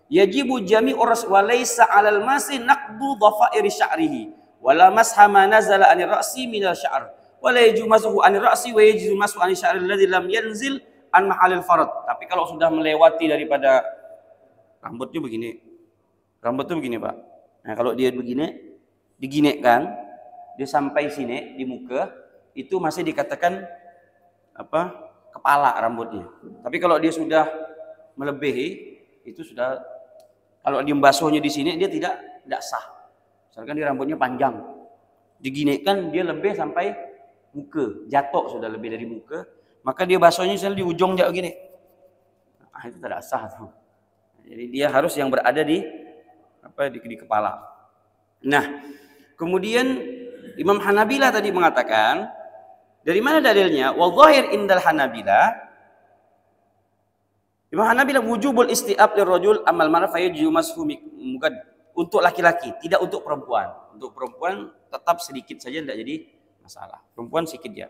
Yajibu jami'ur ra'si wa laysa 'alal masi naqdu dhafa'iri sya'rihi wala masha ma nazala 'anil ra'si minal sya'r. Wala yajuzu mashu 'anil ra'si wa yajuzu mashu 'anil sya'ri alladhi lam yanzil an mahalil farad. Tapi kalau sudah melewati daripada rambutnya begini, rambut tuh begini Pak. Nah kalau dia begini, diginekan, dia sampai sini di muka, itu masih dikatakan apa? Kepala rambutnya. Tapi kalau dia sudah melebihi, itu sudah, kalau dia membasuhnya di sini dia tidak sah. Misalkan dia rambutnya panjang, diginekan dia lebih sampai muka, jatuh sudah lebih dari muka, maka dia basuhnya di ujung jauh gini. Nah, itu tidak sah tuh. Jadi dia harus yang berada di kepala. Nah, kemudian Imam Hanabila tadi mengatakan, dari mana dalilnya? Wal zahir indal Hanabila. Imam Hanabila wujubul isti'ab lirrajul amal mar'a fayajibu mashu mugad, untuk laki-laki, tidak untuk perempuan. Untuk perempuan tetap sedikit saja, tidak jadi masalah. Perempuan sedikit ya.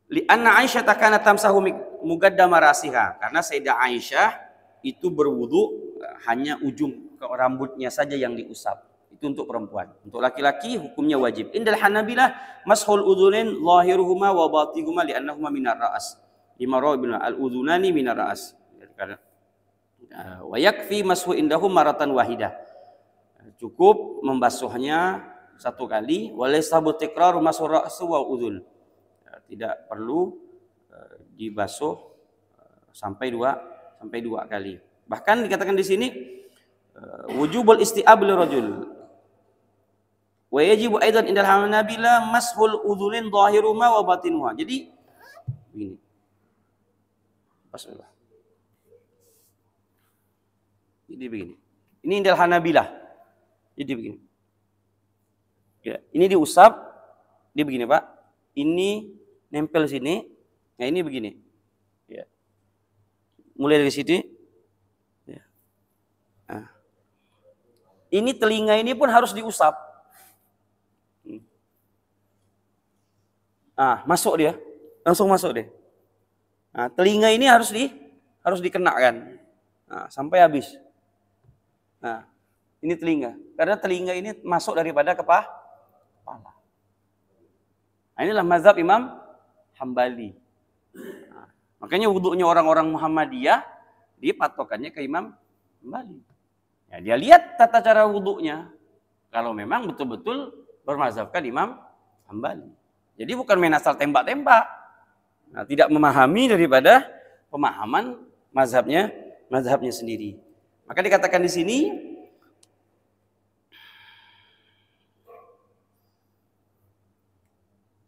Li'anna Aisyah takana tamsahu mugaddama rasiha, karena Sayyidah Aisyah itu berwudu hanya ujung rambutnya saja yang diusap. Itu untuk perempuan. Untuk laki-laki hukumnya wajib. Indal Hanabilah mashul udhunain zahiruhuma wa batihuma li'annahuma minar ra'as. Lima rawi al-udhunani minar ra'as. Wa yakfi mashu indahum maratan wahidah. Cukup membasuhnya satu kali. Wa laysa butiqrar mashu ra'su wa udhun. Tidak perlu dibasuh sampai dua kali. Bahkan dikatakan di sini wujubul isti'ab lirajul. Wa yajibu aidan indal Hanabila mashul udhunin zahiruhuma wa batinuha. Jadi begini. Bismillah. Jadi begini. Ini indal Hanabila. Jadi begini. Ya, ini diusap, dia begini, Pak. Ini nempel sini. Nah, ini begini. Ya. Mulai dari sini. Ya. Nah. Ini telinga ini pun harus diusap. Masuk dia. Langsung masuk deh. Nah, telinga ini harus dikenakan. Nah, sampai habis. Nah, ini telinga. Karena telinga ini masuk daripada kepala. Nah, inilah mazhab Imam Hambali. Nah, makanya wudunya orang-orang Muhammadiyah, dia patokannya ke Imam Hambali. Ya, dia lihat tata cara wudunya. Kalau memang betul-betul bermazhabkan Imam Hambali. Jadi bukan main asal tembak-tembak. Nah, tidak memahami daripada pemahaman mazhabnya sendiri. Maka dikatakan di sini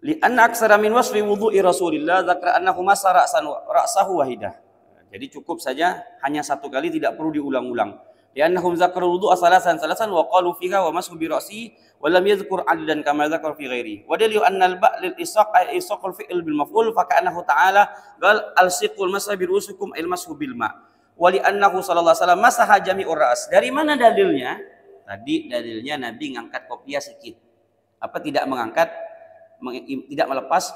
li'anna aksara min wasfi wudu'i Rasulillah dzakara annahu masa ra'sahu wahidah. Jadi cukup saja hanya satu kali, tidak perlu diulang-ulang. Li'annahum dzakaru wudu'a salasan wa qalu fiha wa mashu bi ra'si wa lam yadhkur 'addan kama dzakara fi ghairi. Wa dalilu anna al-ba' lil isaq ay isaqul fi'l bil maf'ul fa ka'annahu ta'ala qal alsiqul masah bi rusukum il mashu bil ma'. Wa li'annahu sallallahu alaihi wasallam masaha jami'ur ra's. Dari mana dalilnya? Tadi dalilnya Nabi ngangkat kopiah sedikit. Apa tidak mengangkat, tidak melepas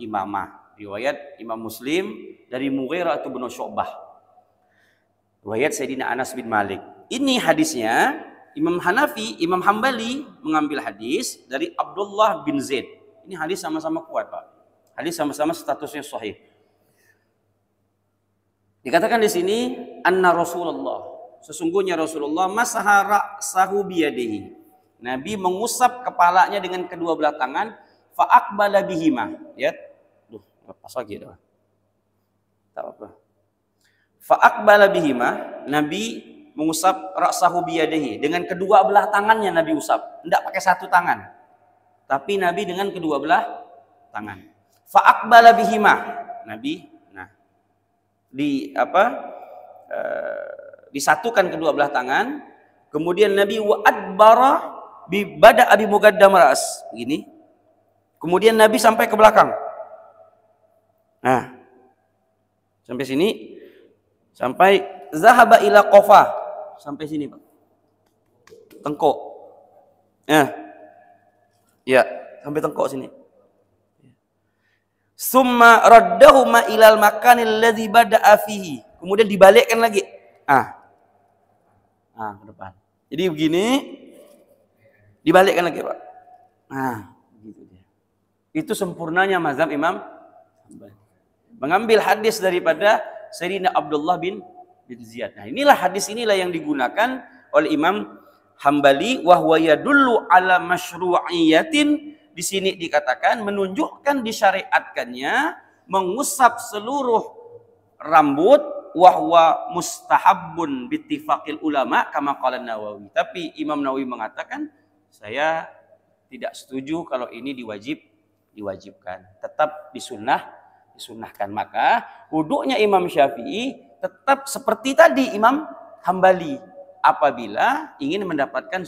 imamah. Riwayat Imam Muslim dari Mughirah bin Syu'bah. Riwayat Sayyidina Anas bin Malik. Ini hadisnya Imam Hanafi, Imam Hambali mengambil hadis dari Abdullah bin Zaid. Ini hadis sama-sama kuat, Pak. Hadis sama-sama statusnya sahih. Dikatakan di sini anna Rasulullah, sesungguhnya Rasulullah masaha ra'sahu biyadihi. Nabi mengusap kepalanya dengan kedua belah tangan, fa aqbala bihima. Ya. Lepas lagi dah. Tak apa. Fa aqbala bihima, Nabi mengusap ra'sahu biyadihi, dengan kedua belah tangannya Nabi usap. Tidak pakai satu tangan. Tapi Nabi dengan kedua belah tangan. Fa aqbala bihima. Nabi disatukan kedua belah tangan. Kemudian Nabi wa adbara bi bada abi mugaddam ras. Begini. Kemudian Nabi sampai ke belakang. Nah, sampai sini. Sampai zahaba ila qafa. Sampai sini, Pak. Tengkok. Ya, sampai tengkok sini. Summa raddahuma ilal makanil ladzi bada'a fihi. Kemudian dibalikkan lagi. Ke depan. Jadi begini, dibalikkan lagi, Pak. Gitu dia. Itu sempurnanya mazhab Imam Hambali. Mengambil hadis daripada Sayyidina Abdullah bin Ziyad. Nah, hadis inilah yang digunakan oleh Imam Hambali, wa huwa yadullu ala masyru'iyatin. Di sini dikatakan menunjukkan disyariatkannya mengusap seluruh rambut, wa huwa mustahabbun bittifaqil ulama kama qala Nawawi. Tapi Imam Nawawi mengatakan, saya tidak setuju kalau ini diwajibkan. Tetap disunahkan. Maka wuduknya Imam Syafi'i tetap seperti tadi Imam Hambali apabila ingin mendapatkan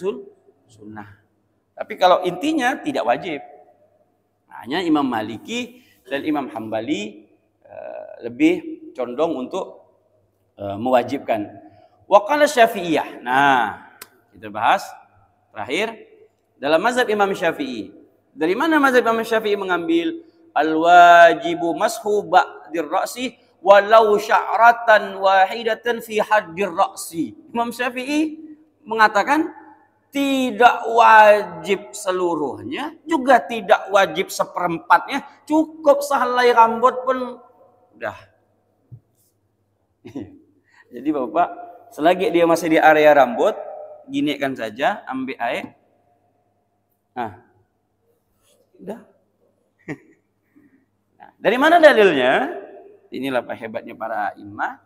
sunnah. Tapi kalau intinya tidak wajib. Hanya Imam Maliki dan Imam Hambali lebih condong untuk mewajibkan. Wa qala Syafi'iyah. Nah, kita bahas terakhir dalam mazhab Imam Syafi'i. Dari mana mazhab Imam Syafi'i mengambil al-wajibu mashu ba'dir ra'si walau sya'ratan wahidatan fi haddir ra'si. Imam Syafi'i mengatakan tidak wajib seluruhnya, juga tidak wajib seperempatnya, cukup sehelai rambut pun udah. Jadi Bapak, selagi dia masih di area rambut, ginikan saja, ambil air. Udah. Nah, dari mana dalilnya? Inilah hebatnya para imam.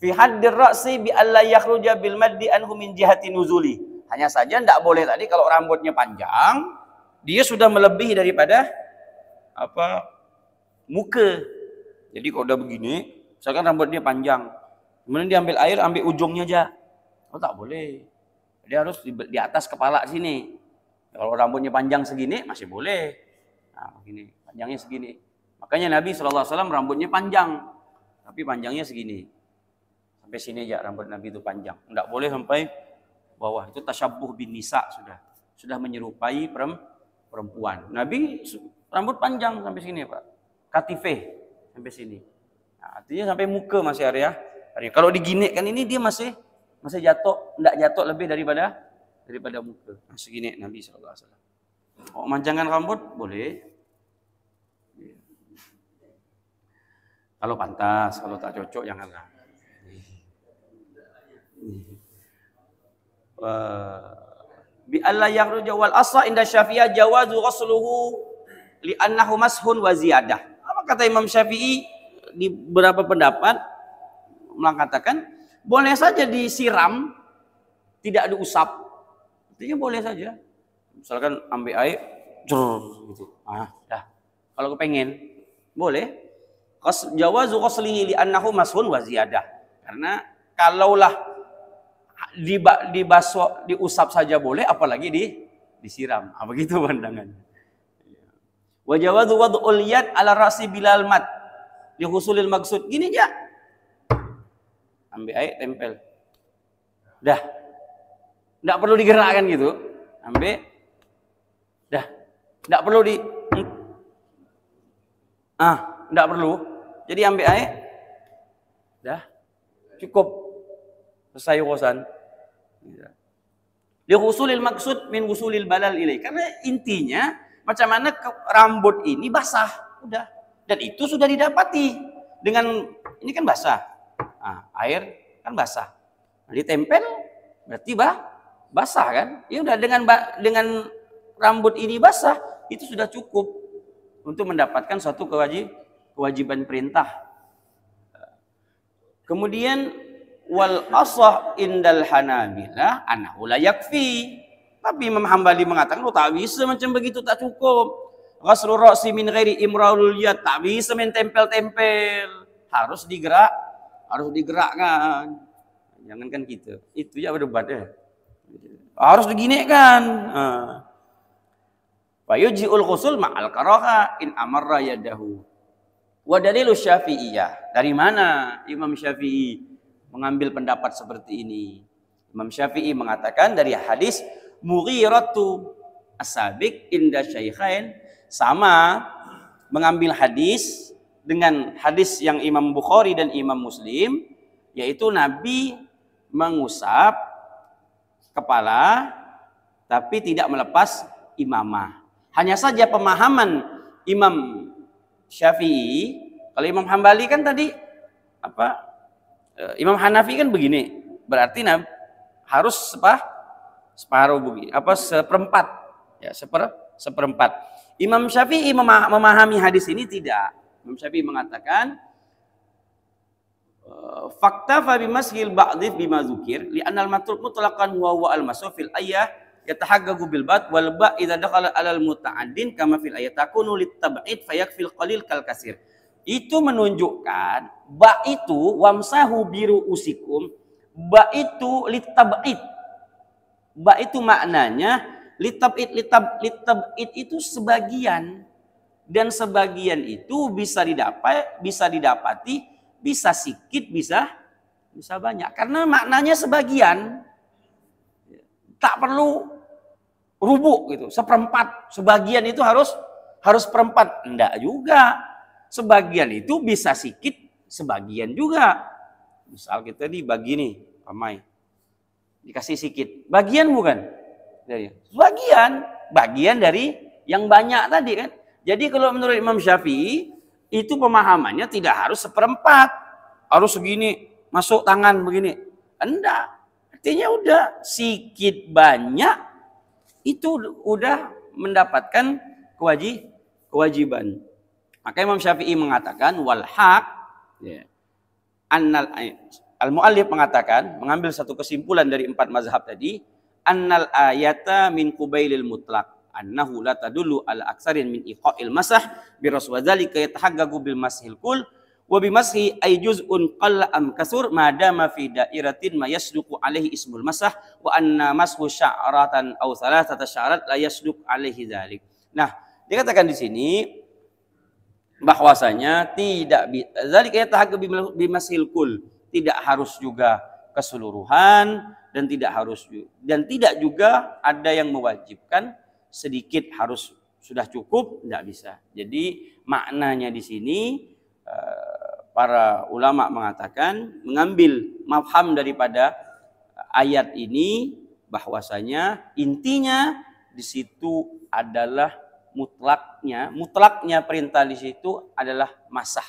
Fi haddir ra'si bi alla yakhruja bil maddi anhu min jihati nuzuli. Hanya saja tidak boleh tadi kalau rambutnya panjang, dia sudah melebihi daripada muka. Jadi kalau udah begini, misalkan rambutnya panjang, kemudian diambil air, ambil ujungnya aja. Tak boleh. Dia harus di atas kepala sini. Kalau rambutnya panjang segini masih boleh. Nah, begini, panjangnya segini. Makanya Nabi SAW rambutnya panjang, tapi panjangnya segini. Sampai sini aja rambut Nabi itu panjang. Tidak boleh sampai bawah. Itu tasyabbuh bin nisa sudah menyerupai perempuan. Nabi rambut panjang sampai sini, Pak. Katifeh sampai sini. Nah, artinya sampai muka masih area. Kalau diginikan ini dia masih jatuh, tidak jatuh lebih daripada muka. Nah, segini Nabi SAW. Kalau manjangan rambut boleh. Kalau pantas, kalau tak cocok janganlah. Bi alla yakhruja wal asha inda Syafi'iyah jawazu ghusluhu li annahu mashun wa ziyadah. Apa kata Imam Syafi'i di beberapa pendapat mengatakan boleh saja disiram, tidak diusap. Artinya boleh saja. Misalkan ambil air gitu. Dah. Kalau kepengen boleh. Jawazu ghuslihi li annahu mashun wa ziyadah. Karena kalaulah dibasuh, diusap saja boleh, apalagi disiram. Begitu pandangan. Wa jawazu wad'ul yad ala ra'si bilal mat li husulil maksud. Gini aja. Ambil air, tempel. Dah. Enggak perlu digerakkan gitu. Ambil. Dah. Enggak perlu enggak perlu. Jadi ambil air. Dah. Cukup. Selesai urusan. Li husulil maksud min husulil balal ilai. Karena intinya macam mana rambut ini basah, udah. Dan itu sudah didapati dengan ini kan basah. Air kan basah. Nah, ditempel berarti basah kan? Ya udah dengan rambut ini basah itu sudah cukup untuk mendapatkan suatu kewajiban perintah. Kemudian wal asah indal Hanabilah annahu la yakfi. Tapi Imam Hambali mengatakan tak bisa macam begitu, tak cukup. Ghaslu ra'si min ghairi imralul yad, tak bisa main tempel-tempel. Harus digerakkan. Jangankan gitu. Itu ya berdebat ya. Harus diginikan. Fa yujzi'ul ghusl ma'al karaha in amarra yadahu. Wa dalilu Syafi'iyah. Dari mana Imam Syafi'i mengambil pendapat seperti ini? Imam Syafi'i mengatakan dari hadis Mughiratu As-Sabiq inda Syaikhain, sama mengambil hadis dengan hadis yang Imam Bukhari dan Imam Muslim, yaitu Nabi mengusap kepala tapi tidak melepas imamah. Hanya saja pemahaman Imam Syafi'i, kalau Imam Hambali kan tadi Imam Hanafi kan begini, berarti harus separuh begini, seperempat, ya seperempat. Imam Syafi'i memahami hadis ini tidak. Imam Syafi'i mengatakan fakta fa bimasil ba'dhi bima dzukir li anal matruk mutlaqan wa al-masufil ayah yatahaqqaqu bil ba'd wal ba' idza dakhala alal muta'addin kama fil ayat takunu lit tab'id fayakfil qalil kal kasir. Itu menunjukkan ba itu wamsahu biru usikum, ba itu lit tab'id. Ba itu maknanya lit tab'id itu sebagian, dan sebagian itu bisa didapati, bisa sedikit, bisa banyak, karena maknanya sebagian, tak perlu rubuk gitu, seperempat, sebagian itu harus seperempat, enggak juga. Sebagian itu bisa sedikit, sebagian juga. Misal kita dibagi nih, ramai, dikasih sedikit, bagian bukan? Bagian dari yang banyak tadi kan. Jadi kalau menurut Imam Syafi'i itu pemahamannya tidak harus seperempat, harus segini, masuk tangan begini, enggak. Artinya udah sedikit banyak itu udah mendapatkan kewajiban. Maka Imam Syafi'i mengatakan wal haq, annal al-muallif mengatakan, mengambil satu kesimpulan dari 4 mazhab tadi, annal ayata min qubailil mutlaq annahu la tadullu ala aksarin min iqa'il masah bi raswadzalika yatahaqqaqu bil mashil kul wa bi mashi ay juz'un qalla am kasur ma dama fi dairatin ma yasduqu alaihi ismul masah wa anna mashu sya'ratan aw thalathata sya'rat la yasduq alaihi dzalik. Nah, dikatakan di sini bahwasanya tidak zalika yatahaqqaqu bi mashil kul, tidak harus juga keseluruhan, dan tidak juga ada yang mewajibkan sedikit harus sudah cukup, tidak bisa. Jadi maknanya di sini para ulama mengatakan, mengambil mafham daripada ayat ini bahwasanya intinya di situ adalah mutlaknya perintah di situ adalah masah.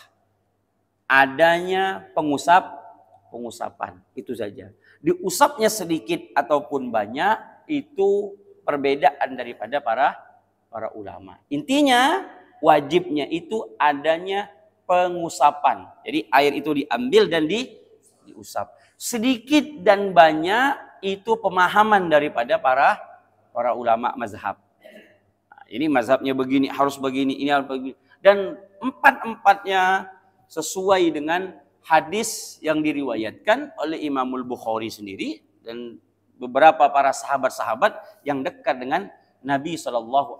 Adanya pengusapan, itu saja. Diusapnya sedikit ataupun banyak itu perbedaan daripada para ulama. Intinya wajibnya itu adanya pengusapan. Jadi air itu diambil dan diusap. Sedikit dan banyak itu pemahaman daripada para ulama mazhab. Nah, ini mazhabnya begini, harus begini, ini harus begini. Dan empat-empatnya sesuai dengan hadis yang diriwayatkan oleh Imamul Bukhari sendiri dan beberapa para sahabat-sahabat yang dekat dengan Nabi SAW.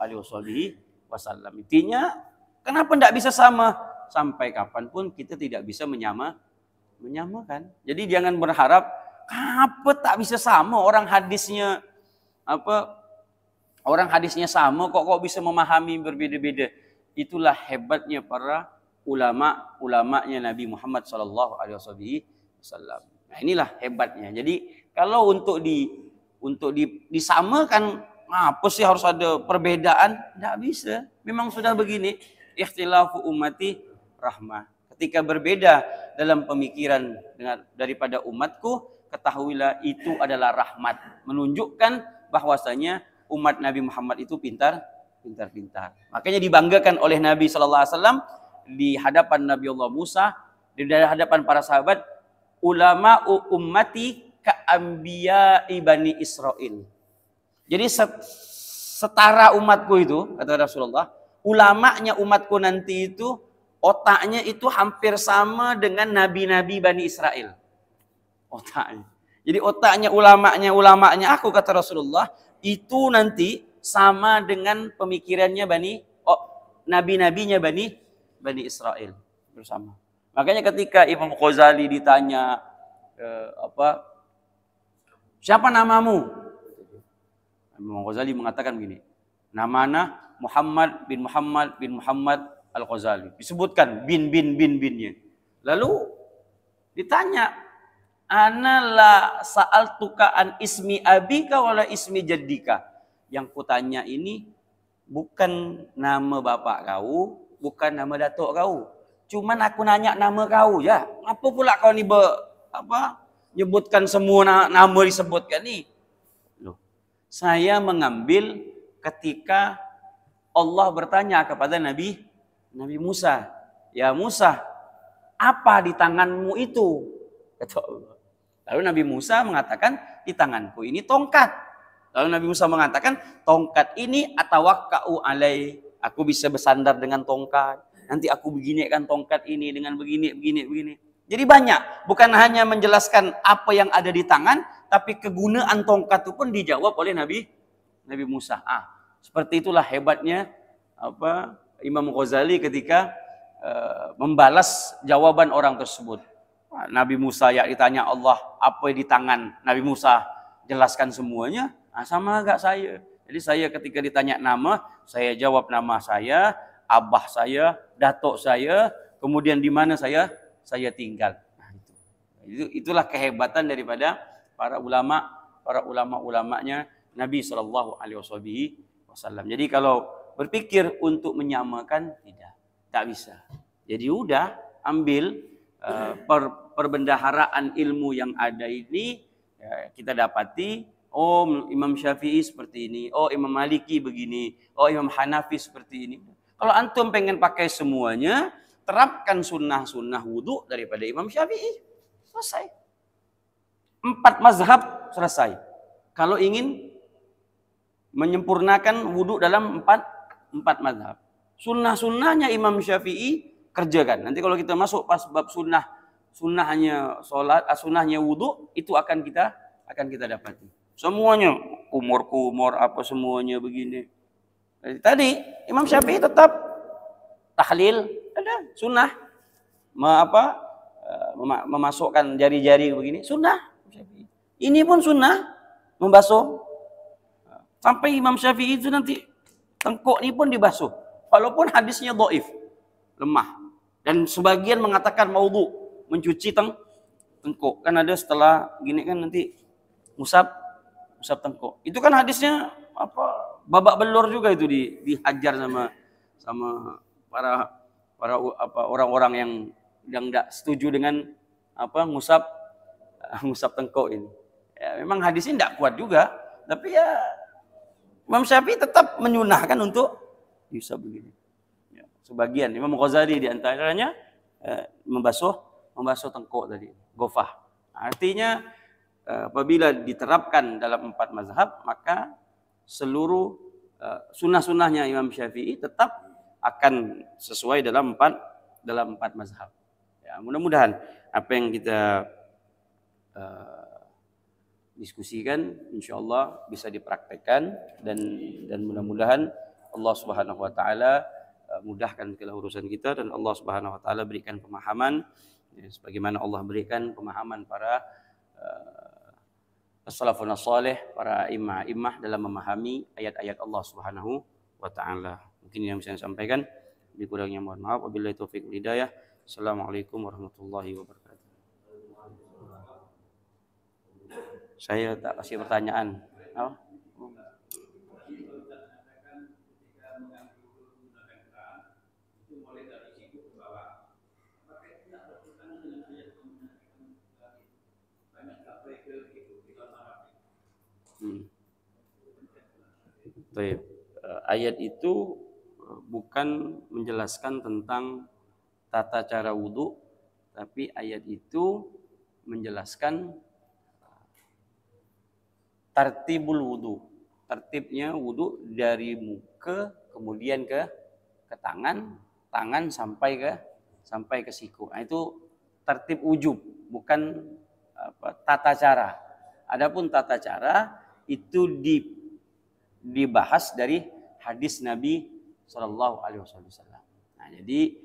Intinya, kenapa tidak bisa sama? Sampai kapanpun kita tidak bisa menyamakan. Jadi jangan berharap kenapa tak bisa sama, orang hadisnya sama kok bisa memahami berbeda-beda. Itulah hebatnya para ulama-ulamanya Nabi Muhammad SAW. Nah, inilah hebatnya. Jadi kalau untuk disamakan, apa sih harus ada perbedaan? Tidak bisa. Memang sudah begini. Ikhtilafu ummati rahmah. Ketika berbeda dalam pemikiran daripada umatku, ketahuilah itu adalah rahmat. Menunjukkan bahwasanya umat Nabi Muhammad itu pintar. Makanya dibanggakan oleh Nabi SAW di hadapan Nabi Allah Musa, di hadapan para sahabat, ulama ummati ka'ambiya ibani Israel. Jadi setara umatku itu, kata Rasulullah, ulamanya umatku nanti itu otaknya itu hampir sama dengan nabi-nabi Bani Israel. Otaknya. Jadi otaknya ulamanya aku, kata Rasulullah, itu nanti sama dengan pemikirannya nabi-nabinya Bani Israel. bersama. Makanya ketika Imam Ghazali ditanya siapa namamu? Imam Ghazali mengatakan begini, namana Muhammad bin Muhammad bin Muhammad Al-Ghazali. Disebutkan binnya. Lalu ditanya, ana la sa'altuka an ismi abika wala ismi jaddika. Yang kutanya ini bukan nama bapak kau, bukan nama datuk kau. Cuman aku nanya nama kau ya. Apa pula kau ni nyebutkan semua nama disebutkan ni? Loh, saya mengambil ketika Allah bertanya kepada Nabi Musa, ya Musa, apa di tanganmu itu? Kata Allah. Lalu Nabi Musa mengatakan, di tanganku ini tongkat. Lalu Nabi Musa mengatakan, tongkat ini atawakka'u alai. Aku bisa bersandar dengan tongkat. Nanti aku beginikan tongkat ini dengan begini. Jadi banyak. Bukan hanya menjelaskan apa yang ada di tangan, tapi kegunaan tongkat itu pun dijawab oleh Nabi Musa. Seperti itulah hebatnya Imam Ghazali ketika membalas jawaban orang tersebut. Nabi Musa ya ditanya Allah apa di tangan, Nabi Musa jelaskan semuanya. Sama enggak saya? Jadi saya ketika ditanya nama, saya jawab nama saya, abah saya, datuk saya, kemudian di mana saya tinggal. Itulah kehebatan daripada para ulama-ulamanya Nabi Shallallahu Alaihi Wasallam. Jadi kalau berpikir untuk menyamakan, tak bisa. Jadi udah ambil perbendaharaan ilmu yang ada ini, kita dapati, oh Imam Syafi'i seperti ini, oh Imam Maliki begini, oh Imam Hanafi seperti ini. Kalau antum pengen pakai semuanya, terapkan sunnah-sunnah wudhu daripada Imam Syafi'i. Selesai. 4 mazhab selesai. Kalau ingin menyempurnakan wudhu dalam 4 mazhab. Sunnah-sunnahnya Imam Syafi'i kerjakan. Nanti kalau kita masuk pas bab sunnahnya sholat, sunnahnya wudhu, itu akan kita dapati. Semuanya kumur apa semuanya begini. Tadi Imam Syafi'i tetap tahlil, ada sunnah. Memasukkan jari-jari begini, sunnah. Ini pun sunnah, membasuh. Sampai Imam Syafi'i itu nanti tengkuk ini pun dibasuh. Walaupun hadisnya dhaif, lemah. Dan sebagian mengatakan maudhu, mencuci tengkuk. Kan ada setelah gini kan nanti usap tengkuk. Itu kan hadisnya babak belur juga itu dihajar sama para orang-orang yang tidak setuju dengan ngusap tengkuk ini. Ya, memang hadisnya tidak kuat juga, tapi ya Imam Syafi'i tetap menyunahkan untuk bisa begini. Ya, sebagian Imam Ghazali diantaranya membasuh tengkuk tadi, gofah. Artinya apabila diterapkan dalam 4 mazhab, maka seluruh sunnah-sunnahnya Imam Syafi'i tetap akan sesuai dalam 4 mazhab. Ya, mudah-mudahan apa yang kita diskusikan insyaallah bisa dipraktekkan dan mudah-mudahan Allah Subhanahu wa taala mudahkan segala urusan kita dan Allah Subhanahu wa taala berikan pemahaman sebagaimana Allah berikan pemahaman para as-salafun salih, para imam dalam memahami ayat-ayat Allah Subhanahu wa taala. Mungkin yang bisa saya sampaikan, lebih kurangnya mohon maaf. Wabillahi taufiq wal hidayah. Assalamualaikum warahmatullahi wabarakatuh. Saya tak kasih pertanyaan. Baik. Ayat itu bukan menjelaskan tentang tata cara wudhu, tapi ayat itu menjelaskan tartibul wudhu. Tertibnya wudhu dari muka kemudian ke tangan sampai ke siku. Nah, itu tertib wujub, bukan tata cara. Adapun tata cara itu dibahas dari hadis Nabi Shallallahu Alaihi Wasallam. Nah, jadi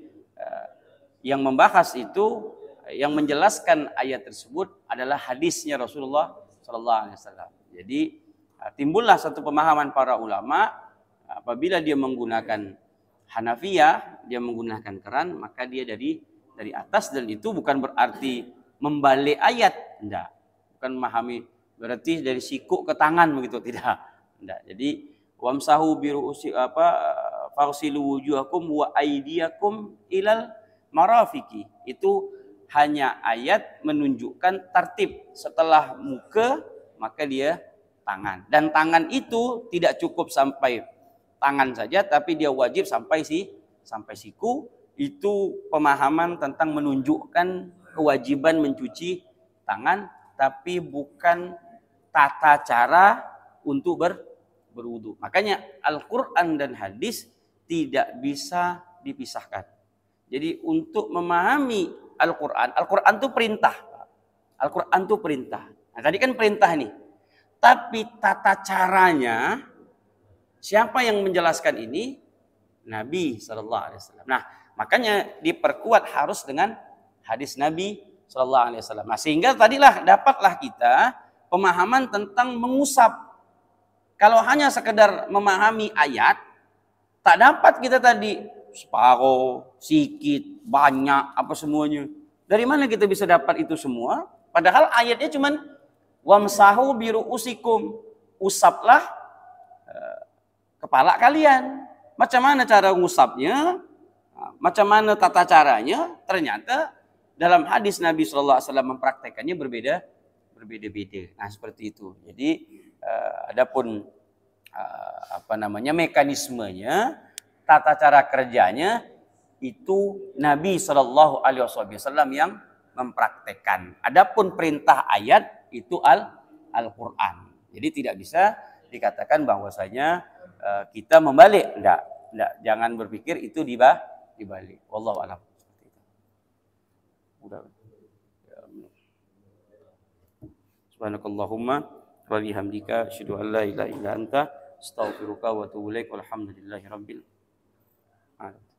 yang membahas itu, yang menjelaskan ayat tersebut adalah hadisnya Rasulullah sallallahu alaihi wasallam. Jadi timbullah satu pemahaman para ulama, apabila dia menggunakan Hanafiyah, dia menggunakan keran, maka dia dari atas, dan itu bukan berarti membalik ayat, tidak. Bukan memahami berarti dari siku ke tangan begitu, tidak. Tidak. Jadi wamsahu biru'usi fagsilu wujuhakum wa aydiyakum ilal marafiki. Itu hanya ayat menunjukkan tertib, setelah muka maka dia tangan. Dan tangan itu tidak cukup sampai tangan saja, tapi dia wajib sampai siku. Itu pemahaman tentang menunjukkan kewajiban mencuci tangan, tapi bukan tata cara untuk berwudu. Makanya Al-Quran dan hadis tidak bisa dipisahkan. Jadi untuk memahami Al-Quran itu perintah. Al-Quran itu perintah. Nah, tadi kan perintah nih. Tapi tata caranya, siapa yang menjelaskan ini? Nabi sallallahu alaihi wasallam. Nah, makanya diperkuat harus dengan hadis Nabi sallallahu alaihi wasallam. Nah, sehingga tadilah dapatlah kita pemahaman tentang mengusap. Kalau hanya sekedar memahami ayat, tak dapat kita tadi separuh, sikit, banyak, apa semuanya. Dari mana kita bisa dapat itu semua? Padahal ayatnya cuman wamsahu biru'usikum, usaplah kepala kalian. Macam mana cara ngusapnya? Macam mana tata caranya? Ternyata dalam hadis Nabi SAW mempraktekannya berbeda-beda. Nah, seperti itu. Jadi adapun mekanismenya, tata cara kerjanya itu Nabi SAW yang mempraktekkan. Adapun perintah ayat itu Al-Quran. Jadi tidak bisa dikatakan bahwasanya kita membalik. Enggak. Jangan berpikir itu dibalik. Wallahu a'lam. Subhanakallahumma wa bihamdika asyhadu an la ilaha illa anta astaghfiruka wa atubu ilaik. Walhamdulillahirabbil alamin.